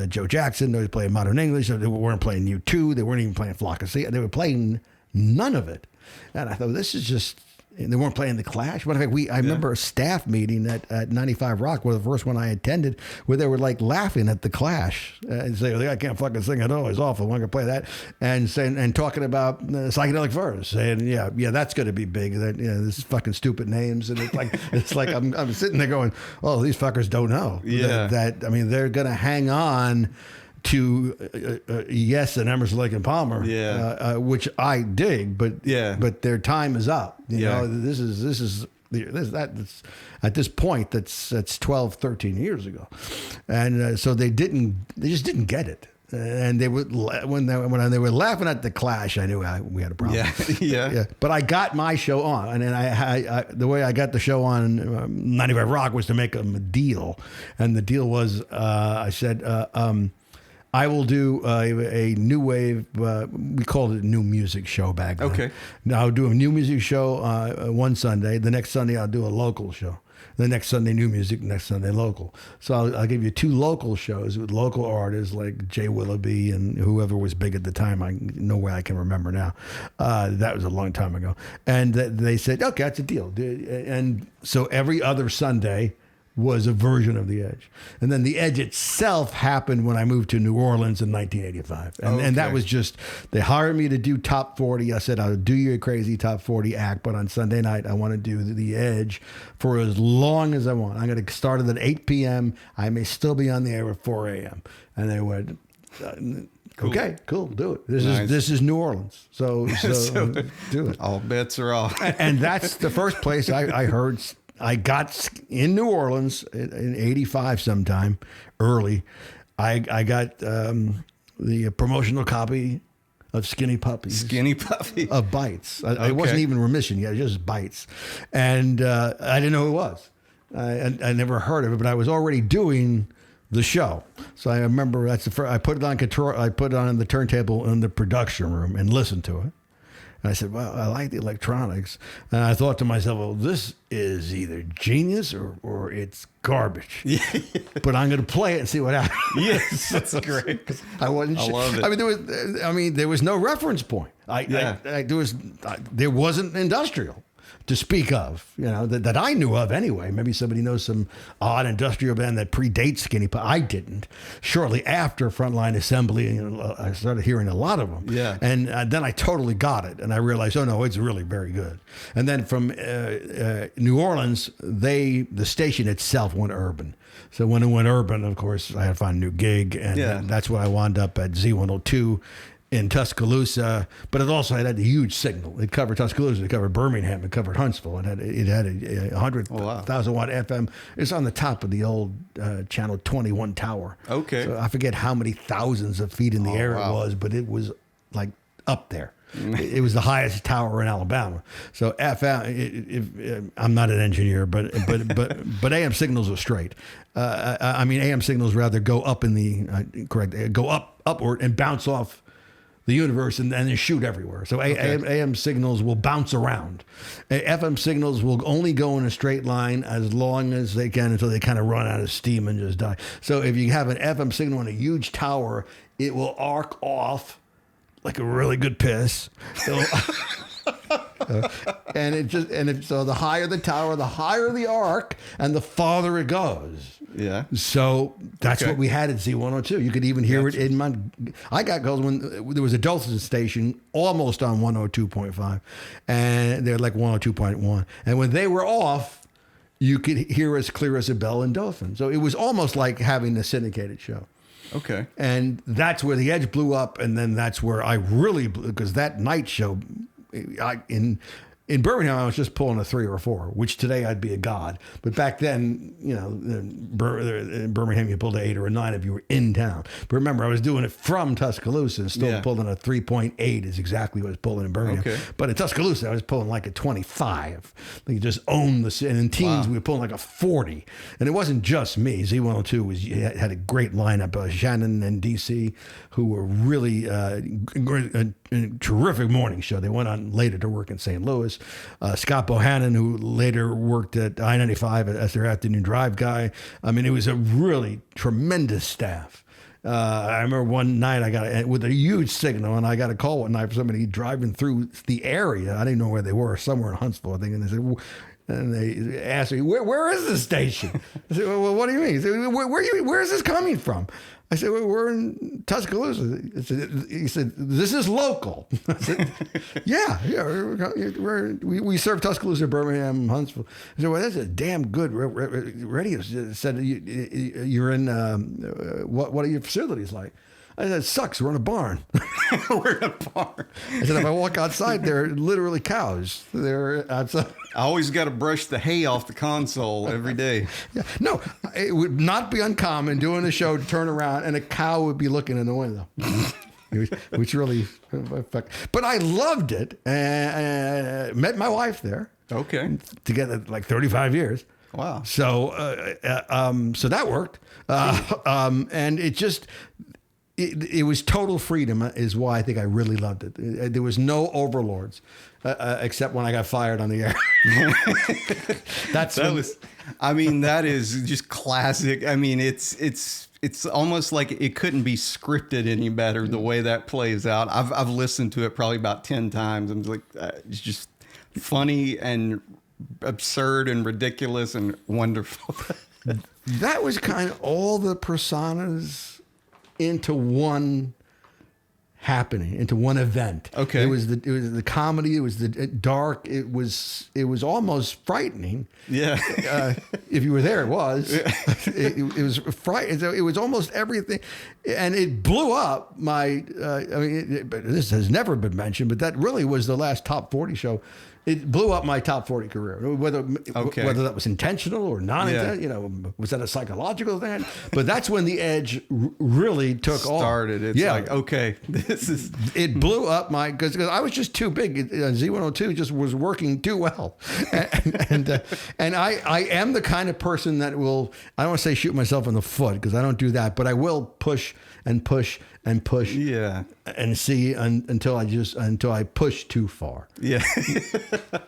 Joe Jackson. Nobody was playing Modern English. They weren't playing U2. They weren't even playing Flock of Sea. They were playing none of it, and I thought this is just. They weren't playing the Clash. But in fact, I remember a staff meeting at 95 Rock, was the first one I attended, where they were like laughing at the Clash and saying, "I can't fucking sing at all. It's awful. I'm not gonna play that." And talking about Psychedelic Furs, saying, "Yeah, that's gonna be big. That this is fucking stupid names." And it's like I'm sitting there going, "Oh, these fuckers don't know that I mean, they're gonna hang on." To Yes and Emerson, Lake and Palmer, which I dig, but their time is up. You know, this is at this point that's 12, 13 years ago, and so they just didn't get it. And they would when they were laughing at the Clash, I knew we had a problem. Yeah. But I got my show on, and I the way I got the show on 95 Rock was to make them a deal, and the deal was I said. I will do a new wave. We called it a new music show back then. Okay. Now I'll do a new music show one Sunday. The next Sunday I'll do a local show. The next Sunday new music. Next Sunday local. So I'll give you 2 local shows with local artists like Jay Willoughby and whoever was big at the time. No way I can remember now. That was a long time ago. And they said, okay, that's a deal. And so every other Sunday was a version of The Edge. And then The Edge itself happened when I moved to New Orleans in 1985. And that was just, they hired me to do top 40. I said, I'll do your crazy top 40 act, but on Sunday night, I want to do The Edge for as long as I want. I'm going to start it at 8 p.m. I may still be on the air at 4 a.m. And they went, cool. Okay, cool, do it. This is New Orleans. So do it. All bets are off. And that's the first place I heard. I got in New Orleans in 85 sometime, early. I got the promotional copy of Skinny Puppies. Skinny Puppy? Of Bites. I wasn't even Remission yet, just Bites. And I didn't know who it was. I never heard of it, but I was already doing the show. So I remember that's the first, I put it on control. I put it on the turntable in the production room and listened to it. And I said, well, I like the electronics. And I thought to myself, well, this is either genius or it's garbage. Yeah. But I'm going to play it and see what happens. Yes, that's great. I wasn't sure. I love it. I mean, there was no reference point. There wasn't industrial to speak of, that I knew of anyway. Maybe somebody knows some odd industrial band that predates Skinny Puppy. I didn't. Shortly after Frontline Assembly, I started hearing a lot of them. Yeah. And then I totally got it. And I realized, oh, no, it's really very good. And then from New Orleans, the station itself went urban. So when it went urban, of course, I had to find a new gig. And that's when I wound up at Z102 in Tuscaloosa, but it also had a huge signal. It covered Tuscaloosa, it covered Birmingham, it covered Huntsville. It had a 100,000 watt FM. It's on the top of the old Channel 21 tower. Okay. So I forget how many thousands of feet in the air it was, but it was like up there. It was the highest tower in Alabama. So FM. I'm not an engineer, but AM signals are straight. I mean, AM signals rather go up in the go upward and bounce off the universe and then shoot everywhere. So AM signals will bounce around. FM signals will only go in a straight line as long as they can until they kind of run out of steam and just die. So if you have an FM signal in a huge tower, it will arc off like a really good piss. So the higher the tower, the higher the arc, and the farther it goes. Yeah. So that's what we had at Z102. You could even hear it in my. I got calls when there was a Dothan station almost on 102.5, and they're like 102.1, and when they were off, you could hear as clear as a bell in Dothan. So it was almost like having a syndicated show. Okay. And that's where the Edge blew up, and then that's where I really blew, because that night show, in Birmingham, I was just pulling a 3 or a 4, which today I'd be a god. But back then, you know, in Birmingham, you pulled an 8 or a 9 if you were in town. But remember, I was doing it from Tuscaloosa and still pulling a 3.8 is exactly what I was pulling in Birmingham. Okay. But in Tuscaloosa, I was pulling like a 25. Like, you just owned the, and in teens, we were pulling like a 40. And it wasn't just me. Z102 had a great lineup. Shannon and DC, who were really a terrific morning show. They went on later to work in St. Louis. Scott Bohannon, who later worked at I-95 as their afternoon drive guy. I mean, it was a really tremendous staff. I remember one night I got with a huge signal, and I got a call one night from somebody driving through the area. I didn't know where they were, somewhere in Huntsville, I think. And they said, and they asked me, where is the station? I said, well, what do you mean? He said, where is this coming from? I said, well, we're in Tuscaloosa. He said, this is local. I said, yeah, we serve Tuscaloosa, Birmingham, Huntsville. I said, well, that's a damn good radio. He said, you're in, what are your facilities like? I said, it sucks. We're in a barn. We're in a barn. I said, if I walk outside, they're literally cows. They're outside. I always got to brush the hay off the console every day. Yeah. No, it would not be uncommon doing a show to turn around and a cow would be looking in the window. Which really, but I loved it. And met my wife there. Okay. Together like 35 years. Wow. So, so that worked. And it just, it was total freedom is why I think I really loved it. There was no overlords, except when I got fired on the air. That is just classic. I mean, it's almost like it couldn't be scripted any better the way that plays out. I've listened to it probably about 10 times. I'm like, it's just funny and absurd and ridiculous and wonderful. That was kind of all the personas into one happening, into one event. Okay. It was the comedy, it was the dark, it was almost frightening. Yeah. If you were there, it was. It was frightening. It was almost everything. And it blew up my, this has never been mentioned, but that really was the last top 40 show. It blew up my top 40 career, whether that was intentional or non-intentional, was that a psychological thing? But that's when the Edge really took off. Started. It's like, okay, this is... It blew up because I was just too big. Z102 just was working too well. And I am the kind of person that will, I don't want to say shoot myself in the foot because I don't do that, but I will push and push and push, and see until I push too far. Yeah,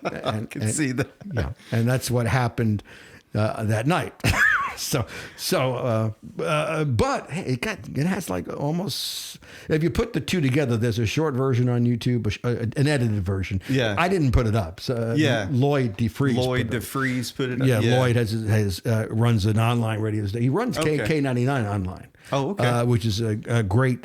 I can see that. Yeah, and that's what happened that night. But hey, it has like almost. If you put the two together, there's a short version on YouTube, an edited version. Yeah, I didn't put it up. So, Lloyd DeFries. Put it up. Yeah, Lloyd has runs an online radio station. He runs K99 online. Oh, okay. Which is a great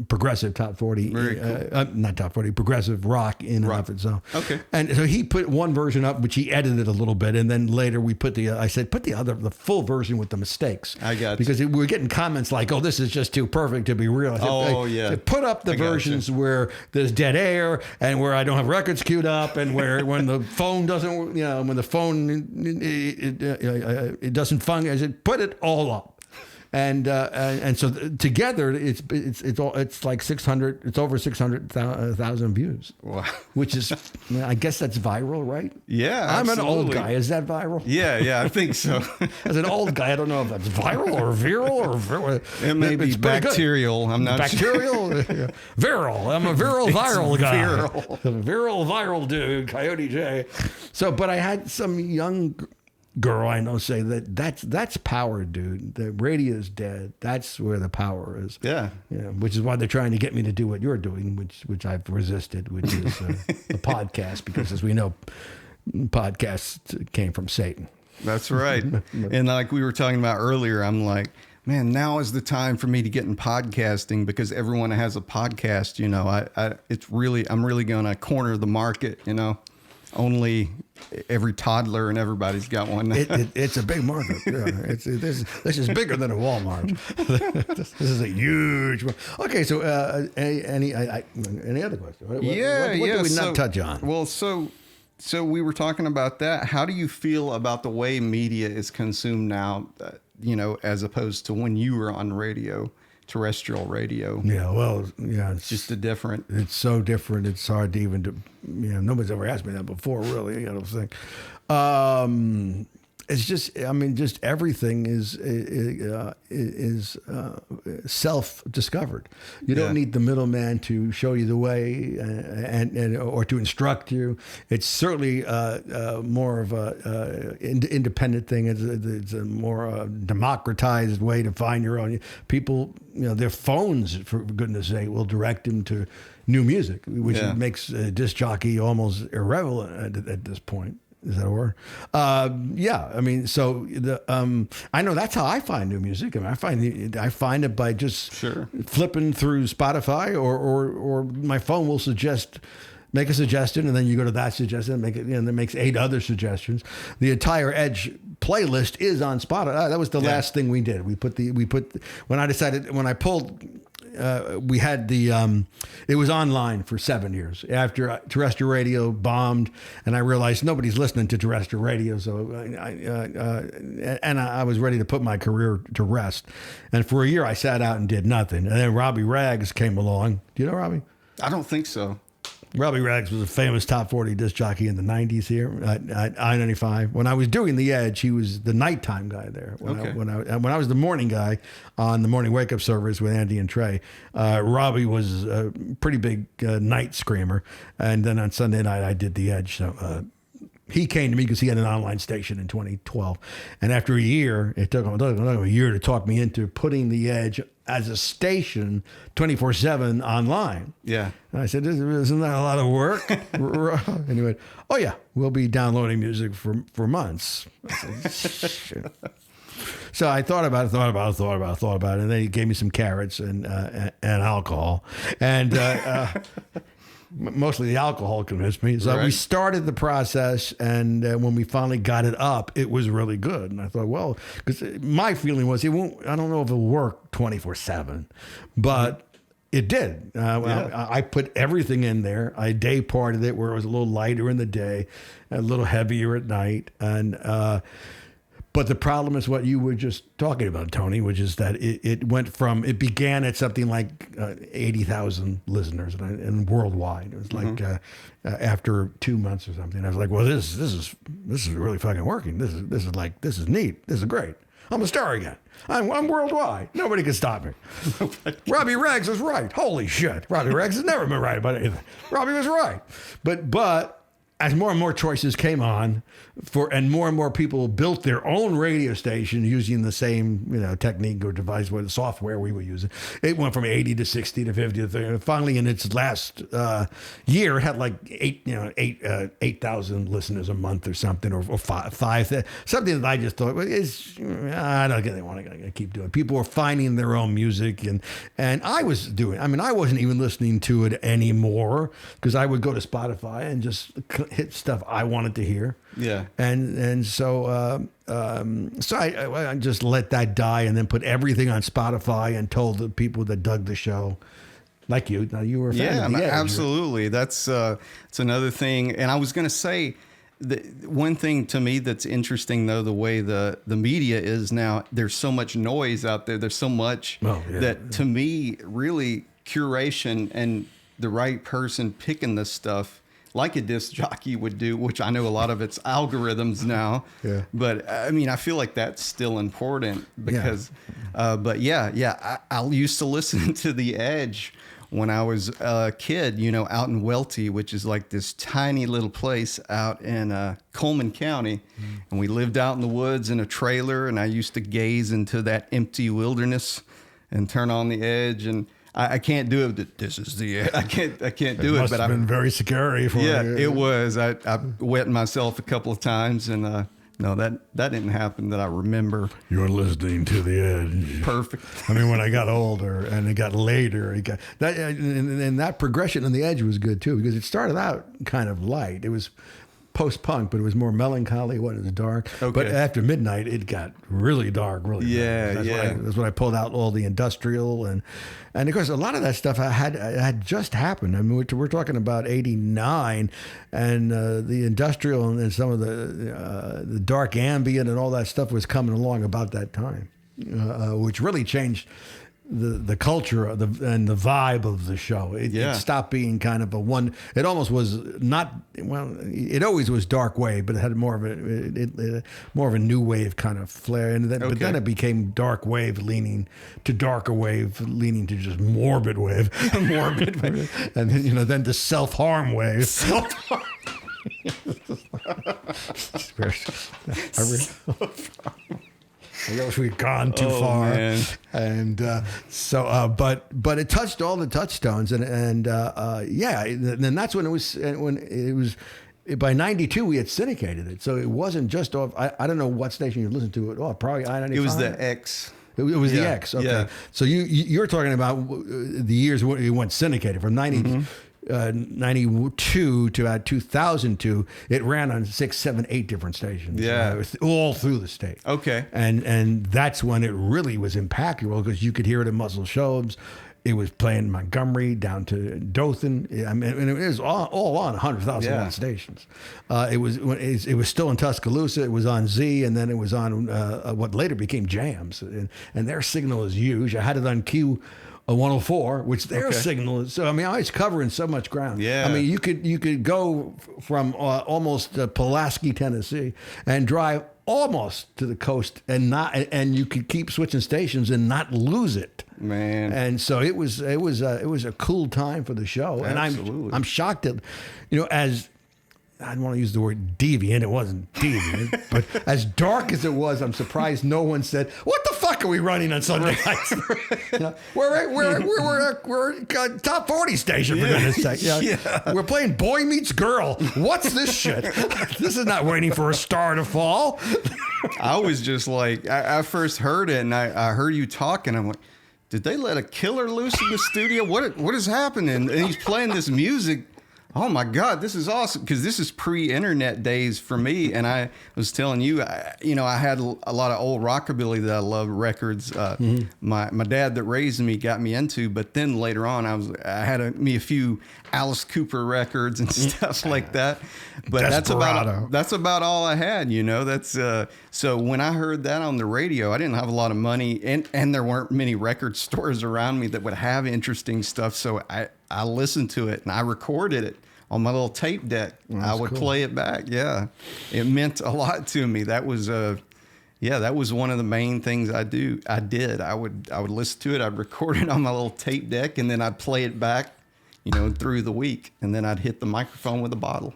progressive top 40. Very cool. Not top 40, progressive rock in and of itself. Okay. And so he put one version up, which he edited a little bit, and then later we put I said, put the full version with the mistakes. I got you. Because we were getting comments like, oh, this is just too perfect to be real. I said, yeah. Put up the versions where there's dead air and where I don't have records queued up and where when the phone doesn't, when the phone, it doesn't function. I said, put it all up. And so together it's like 600. It's over 600,000 views. Wow. Which is, I guess that's viral, right? Yeah, I'm absolutely. an old guy. Is that viral? Yeah, I think so. As an old guy, I don't know if that's viral or viral It may be bacterial. I'm not bacterial. Sure. Viral. I'm a viral guy. Viral. Viral dude, Coyote J. So, but I had some young girl I know say that's power, dude. The radio is dead. That's where the power is. Yeah. Which is why they're trying to get me to do what you're doing, which I've resisted, which is a podcast, because as we know, podcasts came from Satan. That's right. And like we were talking about earlier, I'm like, man, now is the time for me to get in podcasting, because everyone has a podcast. I'm really going to corner the market. Only every toddler and everybody's got one. It's a big market. Yeah, this is bigger than a Walmart. This is a huge. Okay, so any other question? What do we not touch on? Well, so we were talking about that. How do you feel about the way media is consumed now? As opposed to when you were on radio. Terrestrial radio. Yeah, well, yeah, it's just different. It's so different. It's hard to even nobody's ever asked me that before, really. I don't think. It's just, just everything is self-discovered. You don't need the middleman to show you the way and or to instruct you. It's certainly more of a independent thing. It's a more democratized way to find your own. People, their phones, for goodness sake, will direct them to new music, which makes a disc jockey almost irrelevant at this point. Is that a word? So I know that's how I find new music. I find it by just flipping through Spotify or my phone will make a suggestion, and then you go to that suggestion and make it, and it makes 8 other suggestions. The entire Edge playlist is on Spotify. That was the last thing we did. When I pulled. We had it was online for 7 years after terrestrial radio bombed, and I realized nobody's listening to terrestrial radio. So I was ready to put my career to rest. And for a year, I sat out and did nothing. And then Robbie Rags came along. Do you know Robbie? I don't think so. Robbie Rags was a famous top 40 disc jockey in the 90s here at I-95. When I was doing the Edge, he was the nighttime guy there. When I was the morning guy on the morning wake-up service with Andy and Trey, Robbie was a pretty big night screamer. And then on Sunday night, I did the Edge. So he came to me because he had an online station in 2012. And after a year, it took him a year to talk me into putting the Edge as a station 24/7 online. Yeah. And I said, isn't that a lot of work? And he went, oh yeah, we'll be downloading music for months. I said, shit. So I thought about it. And then he gave me some carrots and alcohol. And mostly the alcohol convinced me. So we started the process, and when we finally got it up, it was really good. And I thought, well, because my feeling was I don't know if it'll work 24/7, but it did. I put everything in there. I day parted it where it was a little lighter in the day, a little heavier at night, and but the problem is what you were just talking about, Tony, which is that it began at something like 80,000 listeners and worldwide. It was like after 2 months or something, I was like, well, this is really fucking working. This is neat. This is great. I'm a star again. I'm worldwide. Nobody can stop me. Robbie Rags was right. Holy shit. Robbie Rags has never been right about anything. Robbie was right. But as more and more choices came on, and more people built their own radio station using the same technique or device, the software we were using, it went from 80 to 60 to 50 to 30. Finally, in its last year, it had like 8,000 listeners a month or something, or five, something that I just thought I don't want to keep doing. People were finding their own music, and I was doing. I mean, I wasn't even listening to it anymore because I would go to Spotify and just hit stuff I wanted to hear. Yeah. And so I just let that die and then put everything on Spotify and told the people that dug the show, like you. Now you were a fan of the Edge. Absolutely. That's another thing. And I was going to say one thing to me that's interesting though, the way the media is now, there's so much noise out there. There's so much that to me, really curation and the right person picking this stuff like a disc jockey would do, which I know a lot of it's algorithms now. Yeah. But I mean, I feel like that's still important because, but I used to listen to The Edge when I was a kid, out in Welty, which is like this tiny little place out in Coleman County. And we lived out in the woods in a trailer, and I used to gaze into that empty wilderness and turn on The Edge. And I can't do it. This is the I can't do it. But I've been very scary for you. Yeah, it was. I wet myself a couple of times, and no, that didn't happen that I remember. You're listening to The Edge. Perfect. I mean, when I got older and it got later, it got that, and that progression in The Edge was good too, because it started out kind of light. It was post-punk, but it was more melancholy. It was dark. Okay. But after midnight, it got really dark. Really dark. That's when I pulled out all the industrial and of course a lot of that stuff had just happened. I mean, we're talking about '89, and the industrial and some of the dark ambient and all that stuff was coming along about that time, which really changed the culture and the vibe of the show. It stopped being kind of a one. It almost was not. Well, it always was dark wave, but it had more of a new wave kind of flair. And then, but then it became dark wave leaning to darker wave, leaning to just morbid wave, morbid wave, and then then to self harm wave. Self-harm. I guess we've gone too far, man. And but it touched all the touchstones, and that's when it was by '92 we had syndicated it, so it wasn't just off. I don't know what station you listened to it off. Probably I-95. It was the X. It was the X. Okay, so you're talking about the years when it went syndicated from 92 to about 2002, it ran on 6, 7, 8 different stations. Yeah, all through the state. Okay, and that's when it really was impactful because you could hear it in Muscle Shoals. It was playing Montgomery down to Dothan. I mean, and it was all on 100,000 stations. It was still in Tuscaloosa. It was on Z, and then it was on what later became Jams, and their signal is huge. I had it on Q. A 104, which their signal is. So I mean, I was covering so much ground. Yeah. I mean, you could go from almost Pulaski, Tennessee, and drive almost to the coast, and you could keep switching stations and not lose it. Man. And so it was a cool time for the show. Absolutely. And I'm shocked that, as I don't want to use the word deviant. It wasn't deviant, but as dark as it was, I'm surprised no one said, "What the fuck are we running on Sunday nights?" We're a top 40 station for goodness sake. We're playing Boy Meets Girl. What's this shit? This is not waiting for a star to fall. I was just like, I first heard it, and I heard you talking. I'm like, did they let a killer loose in the studio? What is happening? And he's playing this music. Oh my God, this is awesome, because this is pre-internet days for me. And I was telling you, I had a lot of old rockabilly that I love records. My dad that raised me got me into, but then later on I had a few Alice Cooper records and stuff like that. But that's about all I had, That's so when I heard that on the radio, I didn't have a lot of money, and there weren't many record stores around me that would have interesting stuff. So I listened to it and I recorded it on my little tape deck. I would play it back. Yeah. It meant a lot to me. That was that was one of the main things I did. I would listen to it. I'd record it on my little tape deck, and then I'd play it back, through the week, and then I'd hit the microphone with a bottle.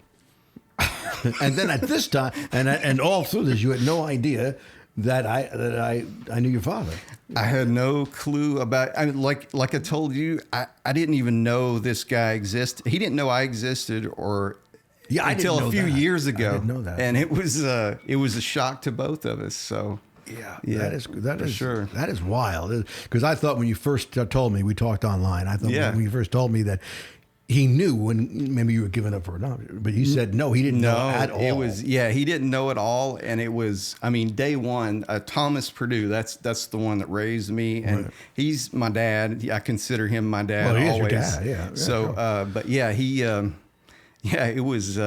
And then at this time, and all through this, you had no idea that I knew your father. I had no clue about. I mean, like I told you, I didn't even know this guy existed. He didn't know I existed, or until a few years ago. I didn't know that, and it was a shock to both of us. So. Yeah, that is sure. That is wild. Because I thought when you first told me, we talked online. I thought when you first told me that he knew when maybe you were giving up for adoption, but you said no, he didn't know at all. It was he didn't know at all, and it was. I mean, day one, Thomas Purdue. That's the one that raised me, and he's my dad. I consider him my dad. Well, he always. is your dad. Yeah. So, sure. But yeah, he. It was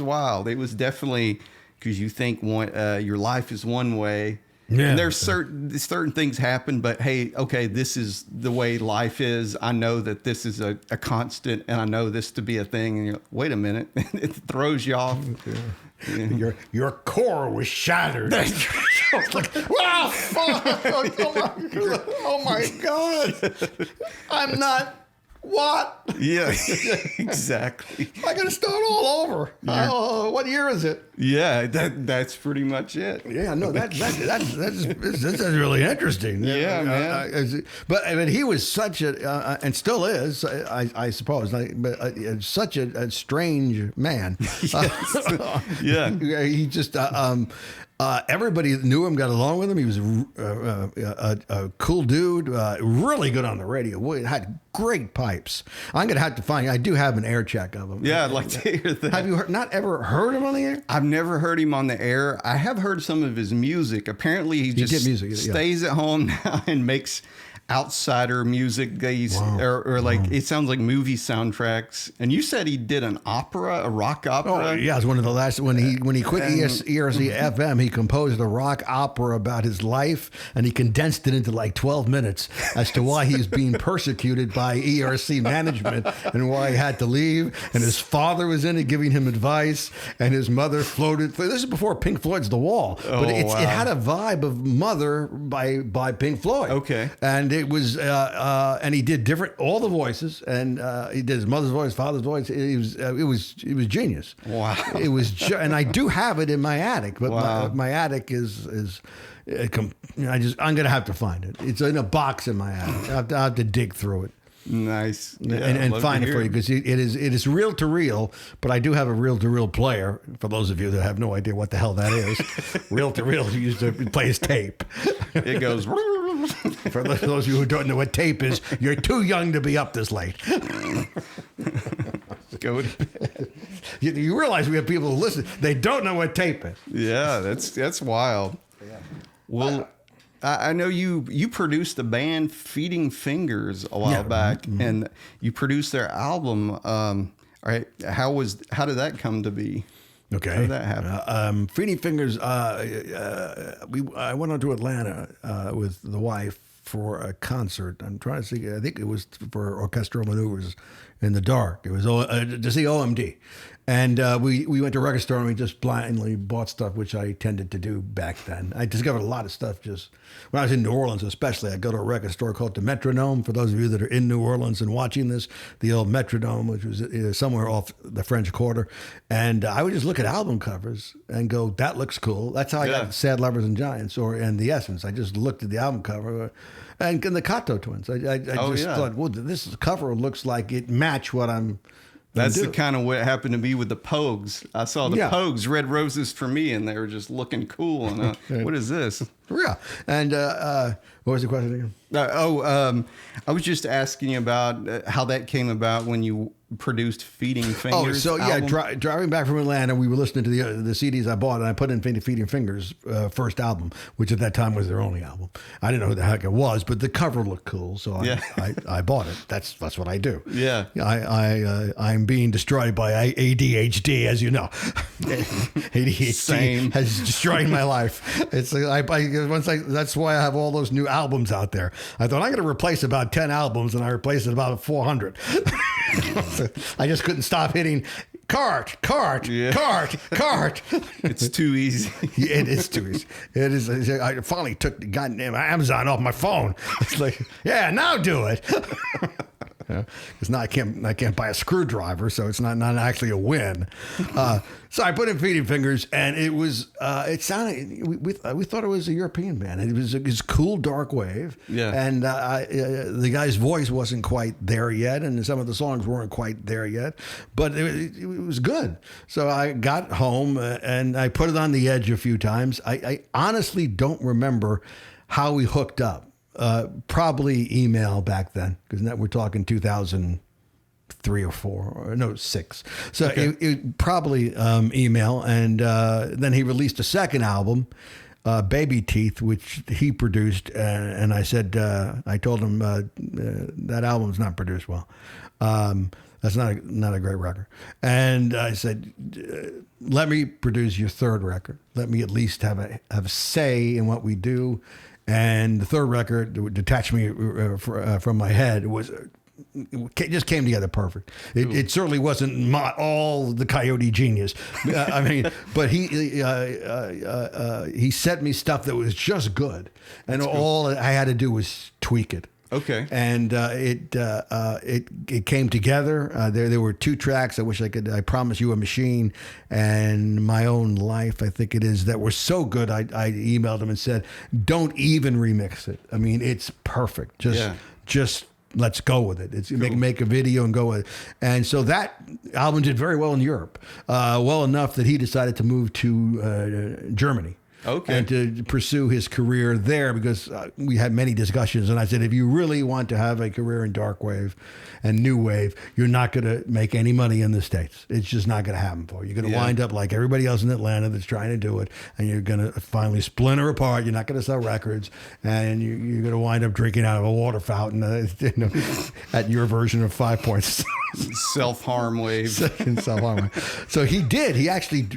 wild. It was definitely. Because you think your life is one way, and there's certain things happen. But hey, okay, this is the way life is. I know that this is a constant, and I know this to be a thing. And you're like, wait a minute, it throws you off. Yeah. Your core was shattered. Like, wow, fuck! Oh my god! I'm not. What? Yeah, exactly. I got to start all over. What year is it? Yeah, that's pretty much it. Yeah, no, that's really interesting. Yeah, man. But he was such a, and still is, I suppose, such a strange man. Yeah. He just. Everybody knew him, got along with him. He was a cool dude, really good on the radio. Had great pipes. I'm going to have to find. I do have an air check of him. Yeah, I'd like to hear that. Have you not ever heard him on the air? I've never heard him on the air. I have heard some of his music. Apparently, he just stays at home now and makes outsider music. Or like it sounds like movie soundtracks. And you said he did an opera, a rock opera. Oh yeah, it was one of the last when he quit ERC FM. He composed a rock opera about his life, and he condensed it into like 12 minutes as to why he's being persecuted by ERC management and why he had to leave. And his father was in it giving him advice, and his mother floated. This is before Pink Floyd's The Wall, but it had a vibe of Mother by Pink Floyd. Okay, and it was, and he did all the voices, and he did his mother's voice, father's voice. It was genius. Wow. It was, and I do have it in my attic, but my attic is I'm gonna have to find it. It's in a box in my attic. I have to dig through it. Nice. Yeah, and find it for you, because it is reel to reel, but I do have a reel to reel player. For those of you that have no idea what the hell that is, reel to reel used to play his tape. It goes. For those of you who don't know what tape is, you're too young to be up this late. Go to bed. You realize we have people who listen. They don't know what tape is. Yeah, that's wild. Yeah. Well. I know you produced the band Feeding Fingers a while back, and you produced their album. All right, how did that come to be? Okay, how did that happen? Feeding Fingers. I went on to Atlanta with the wife for a concert. I'm trying to see. I think it was for Orchestral Maneuvers in the Dark. It was to see OMD. And we went to a record store and we just blindly bought stuff, which I tended to do back then. I discovered a lot of stuff just when I was in New Orleans, especially. I'd go to a record store called the Metronome. For those of you that are in New Orleans and watching this, the old Metronome, which was somewhere off the French Quarter. And I would just look at album covers and go, that looks cool. That's how I got Sad Lovers and Giants and The Essence. I just looked at the album cover. And the Kato Twins. I just thought, well, this cover looks like it matched what I'm. That's the kind of what happened to me with the Pogues. I saw the Pogues, Red Roses for Me, and they were just looking cool. And what is this? Yeah. And what was the question again? I was just asking about how that came about when you produced Feeding Fingers. Oh, so album. Driving back from Atlanta, we were listening to the CDs I bought, and I put in Feeding Fingers' first album, which at that time was their only album. I didn't know who the heck it was, but the cover looked cool, so I bought it. That's what I do. Yeah, I'm being destroyed by ADHD, as you know. ADHD has destroyed my life. It's that's why I have all those new albums out there. I thought I'm going to replace about 10 albums, and I replaced about 400. I just couldn't stop hitting cart. It's too easy. It is too easy. It is. I finally took the goddamn Amazon off my phone. It's like, yeah, now do it. Because now I can't buy a screwdriver, so it's not actually a win. So I put in Feeding Fingers, and it was it sounded we thought it was a European band. It was cool Darkwave, and the guy's voice wasn't quite there yet, and some of the songs weren't quite there yet, but it was good. So I got home and I put it on the edge a few times. I honestly don't remember how we hooked up. Probably email back then, because now we're talking 2003 or 4, or no, 6. So it probably email, and then he released a second album, Baby Teeth, which he produced, and I said, I told him that album's not produced well. That's not a great record. And I said, let me produce your third record. Let me at least have a say in what we do. And the third record, Detach Me from My Head, it just came together perfect. It certainly wasn't all the Coyote genius. I mean, but he sent me stuff that was just good, and all I had to do was tweak it. Okay. And it came together. There were 2 tracks. I Promise You a Machine and My Own Life, I think it is, that were so good. I emailed him and said, don't even remix it. I mean, it's perfect. Just let's go with it. It's cool. Make a video and go with it. And so that album did very well in Europe, well enough that he decided to move to Germany. Okay. And to pursue his career there, because we had many discussions, and I said, if you really want to have a career in Darkwave and New Wave, you're not going to make any money in the States. It's just not going to happen for you. You're going to wind up like everybody else in Atlanta that's trying to do it, and you're going to finally splinter apart. You're not going to sell records, and you're going to wind up drinking out of a water fountain at your version of 5 Points. Self-harm wave. Self-harm wave. So he did. He actually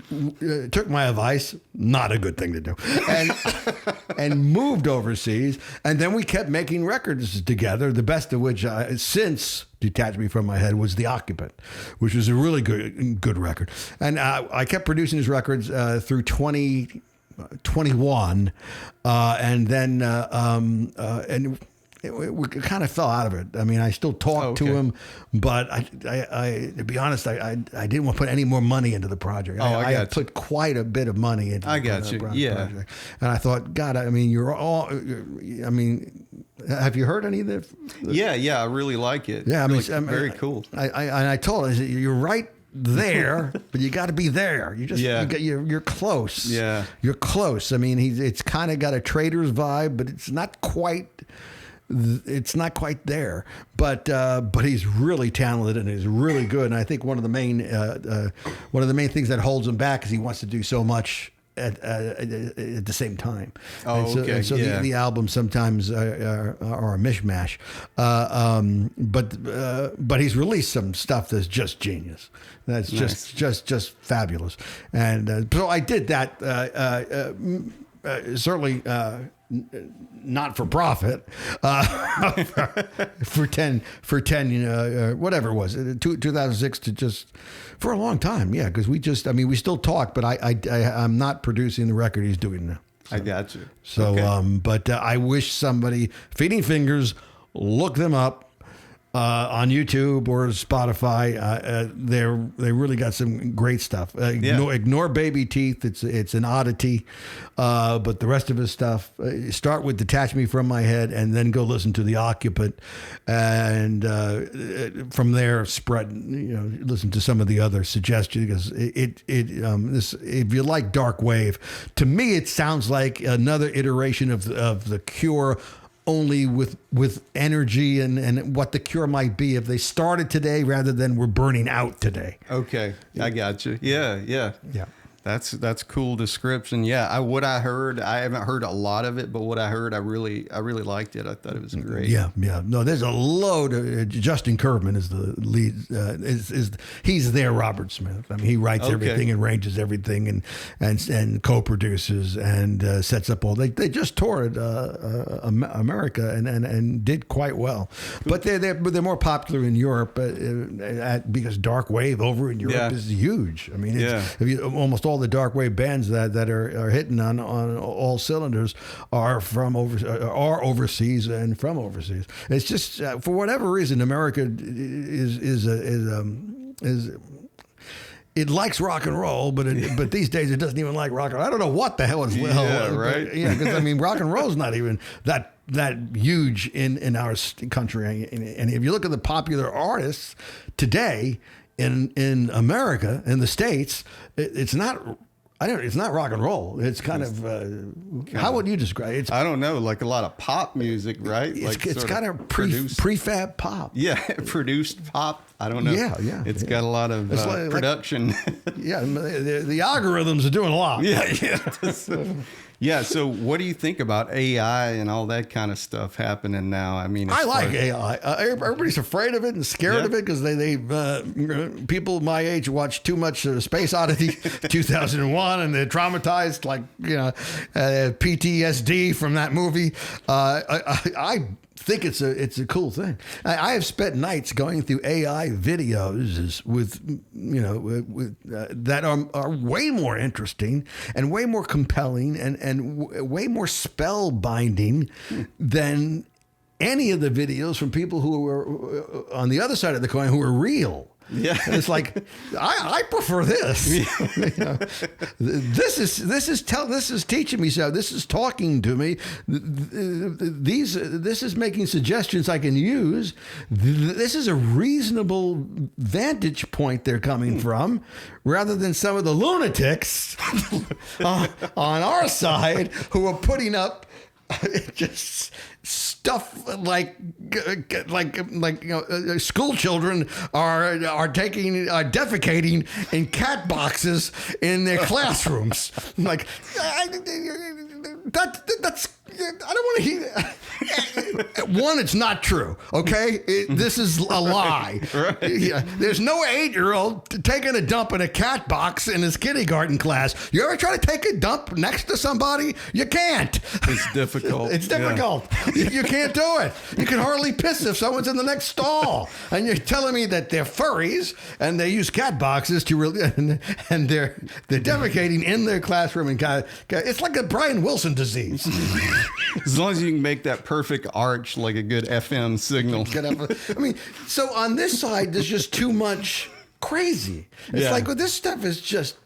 took my advice. Not a good thing to do. And moved overseas. And then we kept making records together, the best of which since Detach Me From My Head was The Occupant, which was a really good record. And I kept producing his records through 2021. And then we kind of fell out of it. I mean, I still talk to him, but I to be honest, I didn't want to put any more money into the project. I put quite a bit of money into the project. And I thought, God, I mean, have you heard any of that? Yeah, I really like it. Yeah, very cool. I told him, I said, you're right there, but you got to be there. You're close. Yeah, you're close. I mean, it's kind of got a Traitors vibe, but it's not quite. It's not quite there, but he's really talented and he's really good. And I think one of the main things that holds him back is he wants to do so much at the same time. So the albums sometimes are a mishmash. But he's released some stuff that's just genius. That's nice. just fabulous. And so I did that. Certainly. Not for profit, for 10, whatever it was, 2006 to just for a long time. Yeah. Cause we still talk, but I'm not producing the record he's doing now. So, I got you. So, but I wish somebody, Feeding Fingers, look them up. On YouTube or Spotify, they really got some great stuff. Ignore Baby Teeth; it's an oddity, but the rest of his stuff. Start with Detach Me From My Head, and then go listen to The Occupant, and from there spread. Listen to some of the other suggestions, because if you like Darkwave, to me it sounds like another iteration of the Cure. Only with energy and what the Cure might be if they started today rather than we're burning out today. Okay, I got you. Yeah. That's cool description. Yeah, what I heard, I haven't heard a lot of it, but what I heard, I really liked it. I thought it was great. Yeah. No, there's a load of Justin Curvman is the lead. He's their Robert Smith. I mean, he writes everything, arranges everything, and co-produces and sets up all. They just toured America and did quite well. Cool. But they're more popular in Europe because Darkwave over in Europe is huge. I mean, almost all the darkwave bands that are hitting on all cylinders are overseas and from overseas. It's just for whatever reason, America is it likes rock and roll, but these days it doesn't even like rock and roll. I don't know what the hell is right? Because I mean, rock and roll is not even that huge in our country. And if you look at the popular artists today in America, in the States, it's not. It's not rock and roll. It's kind of how would you describe it? I don't know, like a lot of pop music, right? It's kind of prefab pop. Yeah, produced pop. I don't know. Yeah. It's got a lot of production. Yeah, the algorithms are doing a lot. Yeah. So what do you think about AI and all that kind of stuff happening now? I mean, I like AI. Everybody's afraid of it and scared of it because they people my age watch too much Space Oddity 2001 and they're traumatized, like PTSD from that movie. I think it's a cool thing. I have spent nights going through AI videos with that are way more interesting and way more compelling and way more spellbinding than any of the videos from people who were on the other side of the coin who are real. Yeah, and it's like I prefer this. This is teaching me so. This is talking to me. This is making suggestions I can use. This is a reasonable vantage point they're coming from, rather than some of the lunatics on our side who are putting up just stuff like school children are defecating in cat boxes in their classrooms. Like that's I don't want to hear that. One, it's not true. Okay, this is a lie. Right. Yeah, there's no 8-year-old taking a dump in a cat box in his kindergarten class. You ever try to take a dump next to somebody? You can't. It's difficult. It's difficult. Yeah. You can't do it. You can hardly piss if someone's in the next stall. And you're telling me that they're furries and they use cat boxes to really, and they're defecating in their classroom and it's like a Brian Wilson disease. As long as you can make that perfect arch like a good FM signal. I mean, so on this side, there's just too much crazy. It's like, well, this stuff is just,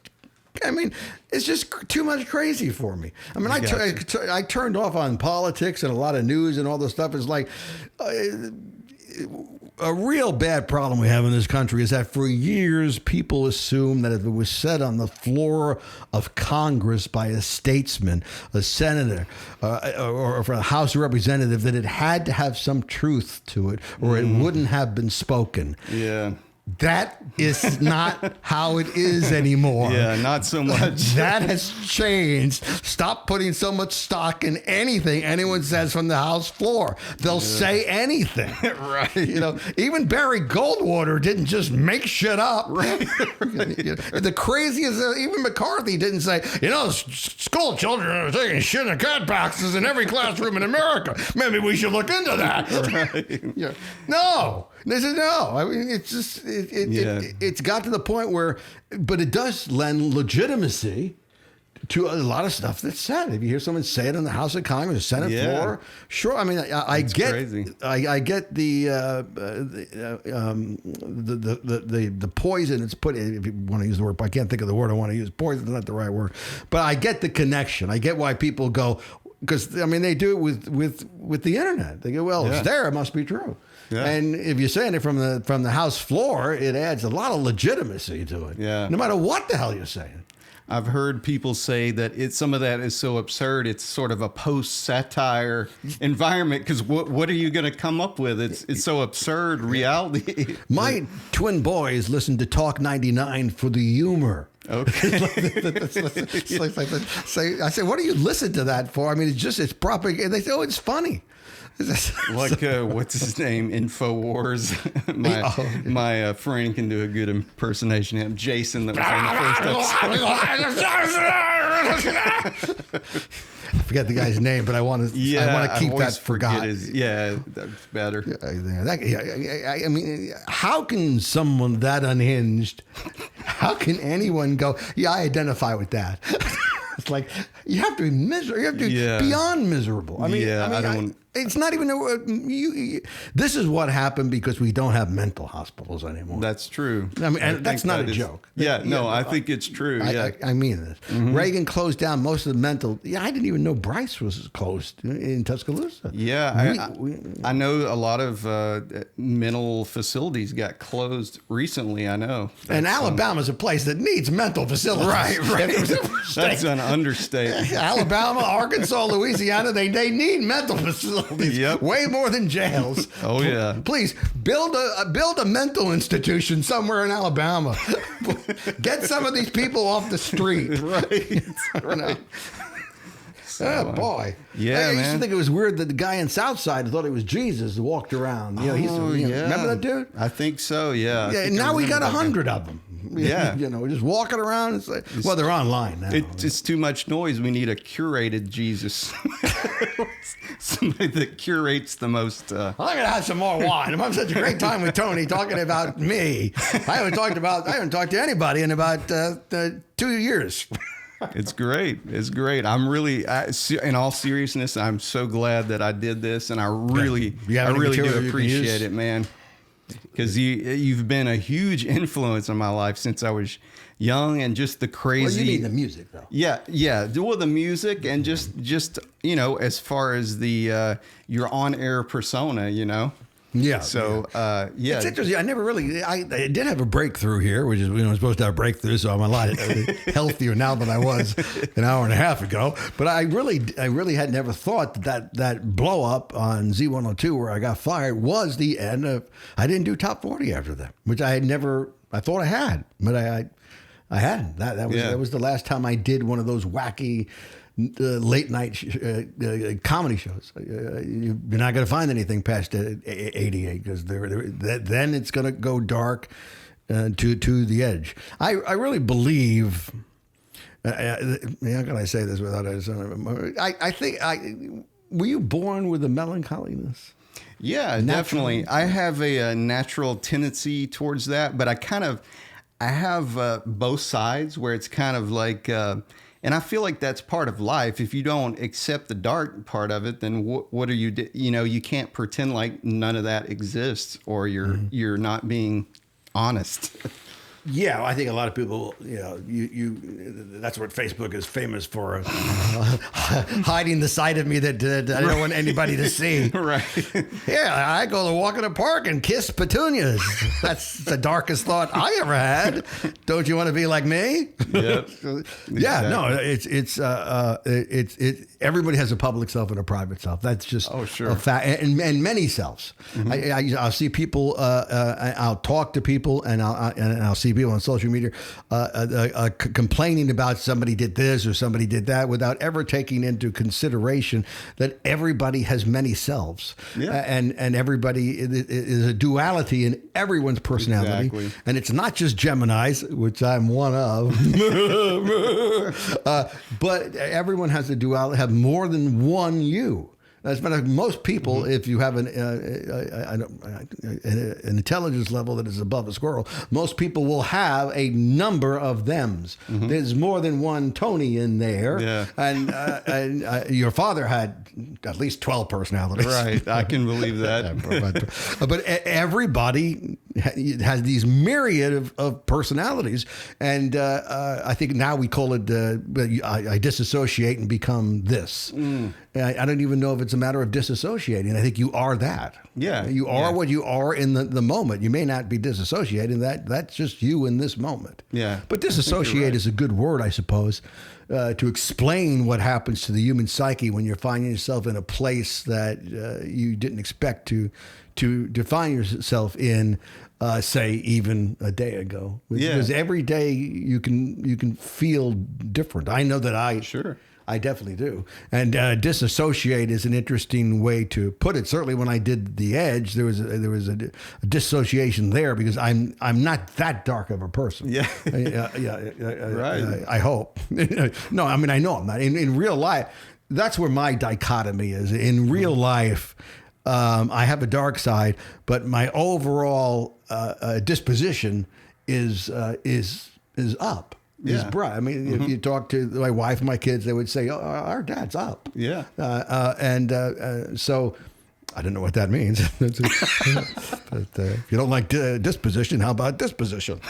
I mean, it's just too much crazy for me. I mean, I turned off on politics and a lot of news and all this stuff. Is like a real bad problem we have in this country is that for years people assumed that if it was said on the floor of Congress by a statesman, a senator, or for a House representative, that it had to have some truth to it or it wouldn't have been spoken. Yeah. That is not how it is anymore. Yeah, not so much. That has changed. Stop putting so much stock in anything anyone says from the House floor. They'll say anything. Right. Even Barry Goldwater didn't just make shit up. Right. The craziest, even McCarthy didn't say, school children are taking shit in cat boxes in every classroom in America. Maybe we should look into that. Right. No. They said no. I mean, it's just it's got to the point where, but it does lend legitimacy to a lot of stuff that's said. If you hear someone say it in the House of Congress, the Senate floor, sure. I mean, I get the poison it's put in. If you want to use the word, I can't think of the word I want to use. Poison is not the right word, but I get the connection. I get why people go, because I mean they do it with the internet. They go, well, it's there, it must be true. Yeah. And if you're saying it from the House floor, it adds a lot of legitimacy to it. Yeah. No matter what the hell you're saying. I've heard people say that some of that is so absurd. It's sort of a post-satire environment because what are you going to come up with? It's so absurd reality. My twin boys listen to Talk 99 for the humor. Okay. I say, what do you listen to that for? I mean, it's propaganda. They say, oh, it's funny. Like what's his name? Infowars. My friend can do a good impersonation of him. Jason, that was on the first episode. forget the guy's name, but I want to keep that forgotten. That's better. I mean, how can someone that unhinged, how can anyone go, yeah, I identify with that? It's like, you have to be miserable. You have to be beyond miserable. I mean, it's not even this is what happened because we don't have mental hospitals anymore. That's true. I mean, and that's not a joke. I think it's true. I mean this. Mm-hmm. Reagan closed down most of the mental. I didn't even know Bryce was closed in Tuscaloosa. I know a lot of mental facilities got closed recently. I know. And Alabama's a place that needs mental facilities. Right. That's an understatement. Alabama, Arkansas, Louisiana, they need mental facilities. Way more than jails. Oh yeah. Please build a mental institution somewhere in Alabama. Get some of these people off the street. Right. Oh boy. Yeah, I used to think it was weird that the guy in Southside thought it was Jesus who walked around. Remember that dude? I think so. Yeah. Now we got 100 of them. Yeah. Just walking around. It's like, well, they're online now. It's too much noise. We need a curated Jesus. Somebody that curates the most. I'm gonna have some more wine. I'm having such a great time with Tony talking about me. I haven't talked to anybody in about 2 years. It's great. I'm really, in all seriousness, I'm so glad that I did this, and I really do appreciate it, man. Because you've been a huge influence on my life since I was young, and just the crazy. Well, you mean the music, though? Yeah. Well, the music, and just as far as the your on-air persona, Yeah. So, It's interesting. I did have a breakthrough here, which is, I'm supposed to have a breakthrough, so I'm a lot healthier now than I was an hour and a half ago. But I really had never thought that blow up on Z102 where I got fired was the end of, I didn't do top 40 after that, which I thought I had, but I hadn't. That was the last time I did one of those wacky late night comedy shows. You're not going to find anything past 88 because then it's going to go dark to the edge. I really believe. How can I say this without I think were you born with a melancholiness? Yeah, definitely. I have a natural tendency towards that, but I have both sides where it's kind of like. And I feel like that's part of life. If you don't accept the dark part of it, then what are you? You can't pretend like none of that exists, or you're not being honest. Yeah, I think a lot of people, that's what Facebook is famous for, hiding the side of me that I don't want anybody to see. Right. Yeah, I go to walk in the park and kiss petunias. That's the darkest thought I ever had. Don't you want to be like me? Yep. Yeah, no, it's everybody has a public self and a private self. That's just a fact, and many selves. Mm-hmm. I'll see people, I'll talk to people, and I'll see people on social media complaining about somebody did this or somebody did that without ever taking into consideration that everybody has many selves. Yeah. And everybody is a duality in everyone's personality. Exactly. And it's not just Geminis, which I'm one of, but everyone has a duality, have more than one you. As a matter of fact, most people, if you have an intelligence level that is above a squirrel, most people will have a number of thems. Mm-hmm. There's more than one Tony in there. Yeah. And your father had at least 12 personalities. Right. I can believe that. But everybody has these myriad of personalities. And I think now we call it, I disassociate and become this. Mm. I don't even know if it's a matter of disassociating. I think you are that. Yeah. You are what you are in the moment. You may not be disassociating. That's just you in this moment. Yeah. But disassociate is a good word, I suppose, to explain what happens to the human psyche when you're finding yourself in a place that you didn't expect to find yourself in, say, even a day ago. Because every day you can feel different. I know that I definitely do. And disassociate is an interesting way to put it. Certainly when I did The Edge, there was a dissociation there because I'm not that dark of a person. Yeah. Right. I hope. No, I mean, I know I'm not. In real life, that's where my dichotomy is. In real life, I have a dark side, but my overall disposition is up. Is bright. I mean, if you talk to my wife and my kids, they would say, "Oh, our dad's up." Yeah. So I don't know what that means. But if you don't like disposition, how about disposition?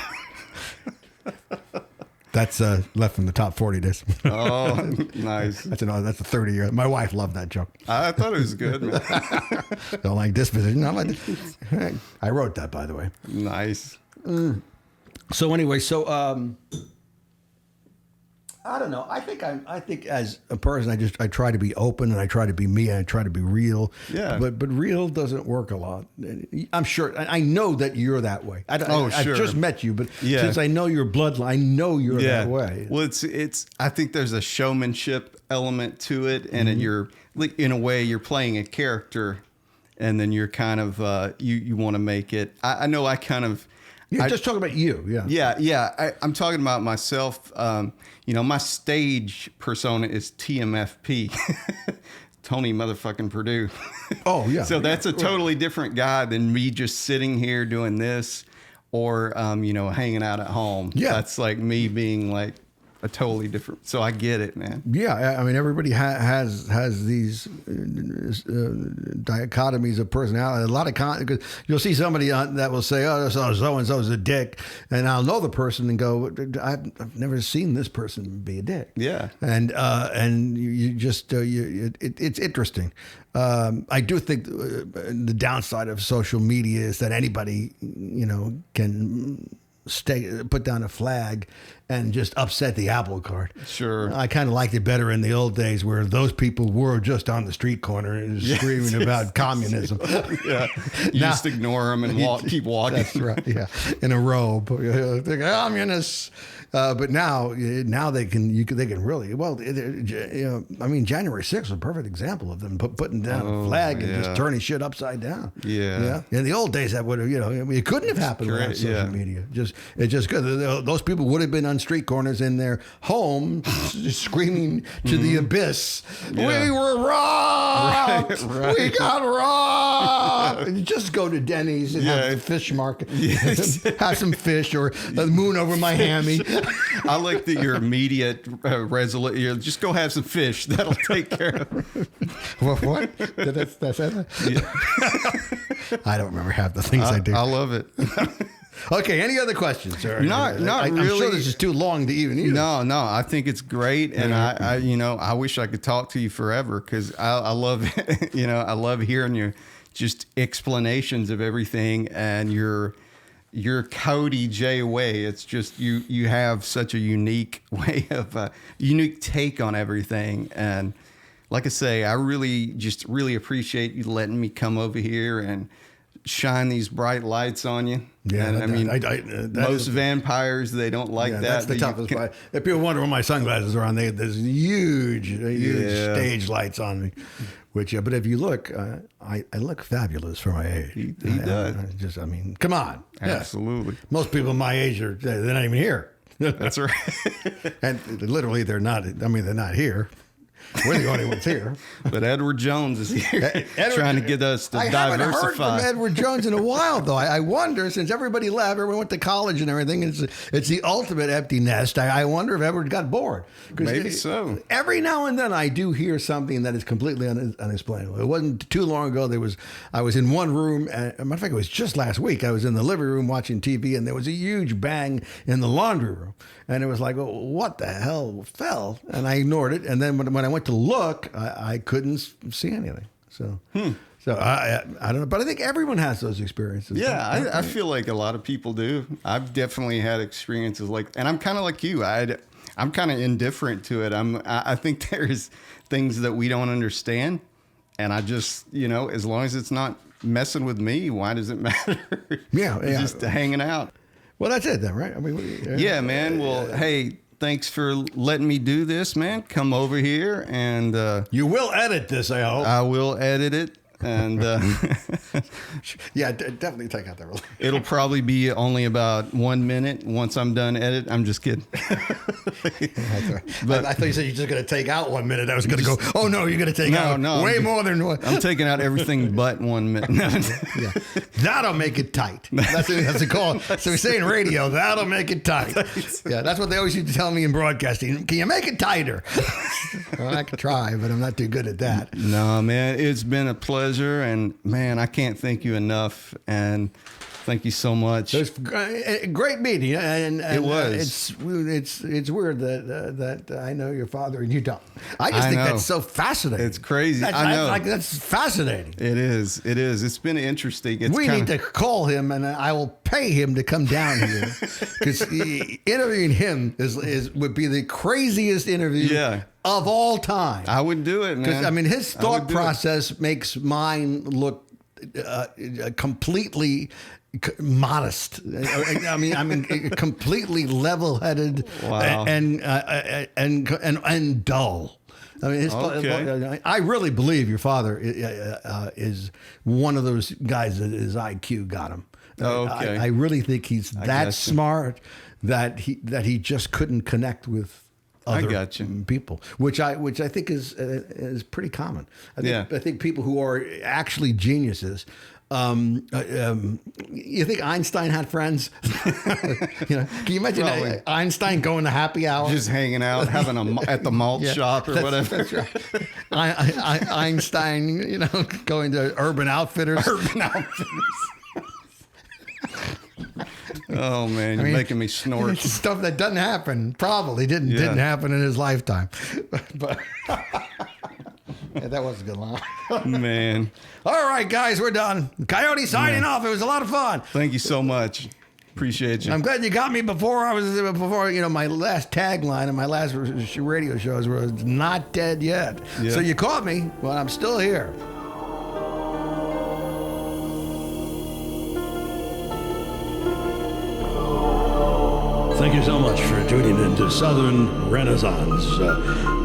That's left from the top 40 disc. Oh, nice. That's a 30-year. My wife loved that joke. I thought it was good, man. Don't like disposition. I wrote that, by the way. Nice. So anyway, I don't know. I think as a person, I try to be open and I try to be me and I try to be real. Yeah. But real doesn't work a lot. I'm sure. I know that you're that way. Sure. I've just met you, but since I know your bloodline, I know you're that way. Well, it's. I think there's a showmanship element to it, and you're in a way you're playing a character, and then you're kind of you want to make it. I know I kind of. You're just talking about you, Yeah. I'm talking about myself. My stage persona is TMFP, Tony motherfucking Purdue. Oh, yeah. So that's a totally different guy than me just sitting here doing this or, hanging out at home. Yeah. That's like me being like a totally different. So I get it, man. Yeah, I mean, everybody has these dichotomies of personality. A lot of because you'll see somebody that will say, "Oh, so and so is a dick," and I'll know the person and go, "I've never seen this person be a dick." Yeah, and you just it's interesting. I do think the downside of social media is that anybody can put down a flag and just upset the apple cart. Sure. I kind of liked it better in the old days where those people were just on the street corner and screaming about communism. Yeah. You just ignore them and keep walking. That's right. Yeah. In a robe. They're communists. But now they can really, January 6th was a perfect example of them putting down a flag and just turning shit upside down. Yeah. In the old days, that would have, it couldn't have happened without social media. It's just good. Those people would have been on street corners in their home screaming to the abyss. Yeah. We were robbed. Right. We got robbed. Just go to Denny's and have a fish market. Yes. Have some fish or the moon over my hammy. I like that your immediate resolution. Just go have some fish. That'll take care of it. What? Did I say that? Yeah. I don't remember half the things I do. I love it. Okay, any other questions? Or, not really. I'm sure this is too long to even use. No, I think it's great, and I wish I could talk to you forever because I love it. I love hearing your just explanations of everything and your Coyote J way. It's just you have such a unique way of unique take on everything, and like I say, I really appreciate you letting me come over here and shine these bright lights on you. Yeah, and most vampires, they don't like that. That's the toughest part. If people wonder when my sunglasses are on, there's huge stage lights on me. But if you look, I look fabulous for my age. He does. Come on. Absolutely. Yeah. Most people my age they're not even here. That's right. And literally, they're not. They're not here. We're the only ones here. But Edward Jones is here trying to get us to diversify. I haven't heard from Edward Jones in a while, though. I wonder, since everybody left, everyone went to college and everything, it's the ultimate empty nest. I wonder if Edward got bored. Maybe so. Every now and then I do hear something that is completely unexplainable. It wasn't too long ago. I was in one room, and as a matter of fact, it was just last week. I was in the living room watching TV, and there was a huge bang in the laundry room. And it was like, oh, what the hell fell? And I ignored it. And then when I went to look, I couldn't see anything. So I don't know. But I think everyone has those experiences. Yeah, I feel like a lot of people do. I've definitely had experiences and I'm kind of like you. I'm kind of indifferent to it. I think there's things that we don't understand. And I just, as long as it's not messing with me, why does it matter? Yeah. Just hanging out. Well, that's it then, right? Yeah, man. Well, hey, thanks for letting me do this, man. Come over here and... you will edit this, I hope. I will edit it. And Yeah, definitely take out the relief. it'll probably be only about 1 minute once I'm done edit. I'm just kidding. But I thought you said you're just going to take out 1 minute. I was going to go, oh no, you're going to take out way more than one. I'm taking out everything but 1 minute. Yeah. That'll make it tight. That's a call. So we say in radio, that'll make it tight. Yeah, that's what they always used to tell me in broadcasting. Can you make it tighter? Well, I could try, but I'm not too good at that. No, man, it's been a pleasure, and man, I can't thank you enough. And thank you so much. It was a great meeting, and it was. It's weird that I know your father and you don't. I just think that's so fascinating. It's crazy. I know. That's fascinating. It is. It's been interesting. We need to call him, and I will pay him to come down here because interviewing him would be the craziest interview of all time. I would do it, man. Because I mean, his thought process makes mine look completely modest. I mean, completely level-headed and dull. I mean, I really believe your father is one of those guys that his IQ got him. I really think he's that smart that he just couldn't connect with other people, which I think is pretty common. I think people who are actually geniuses. You think Einstein had friends? Can you imagine Einstein going to happy hour, just hanging out, having at the malt shop or whatever? That's right. Einstein, going to Urban Outfitters. Oh man, you're making me snort. It's stuff that doesn't happen. Probably didn't happen in his lifetime. But that was a good line. Man. All right, guys, we're done. Coyote signing off. It was a lot of fun. Thank you so much. Appreciate you. I'm glad you got me before my last tagline of my last radio shows was not dead yet. Yeah. So you caught me, but I'm still here. Thank you so much for tuning into Southern Renaissance.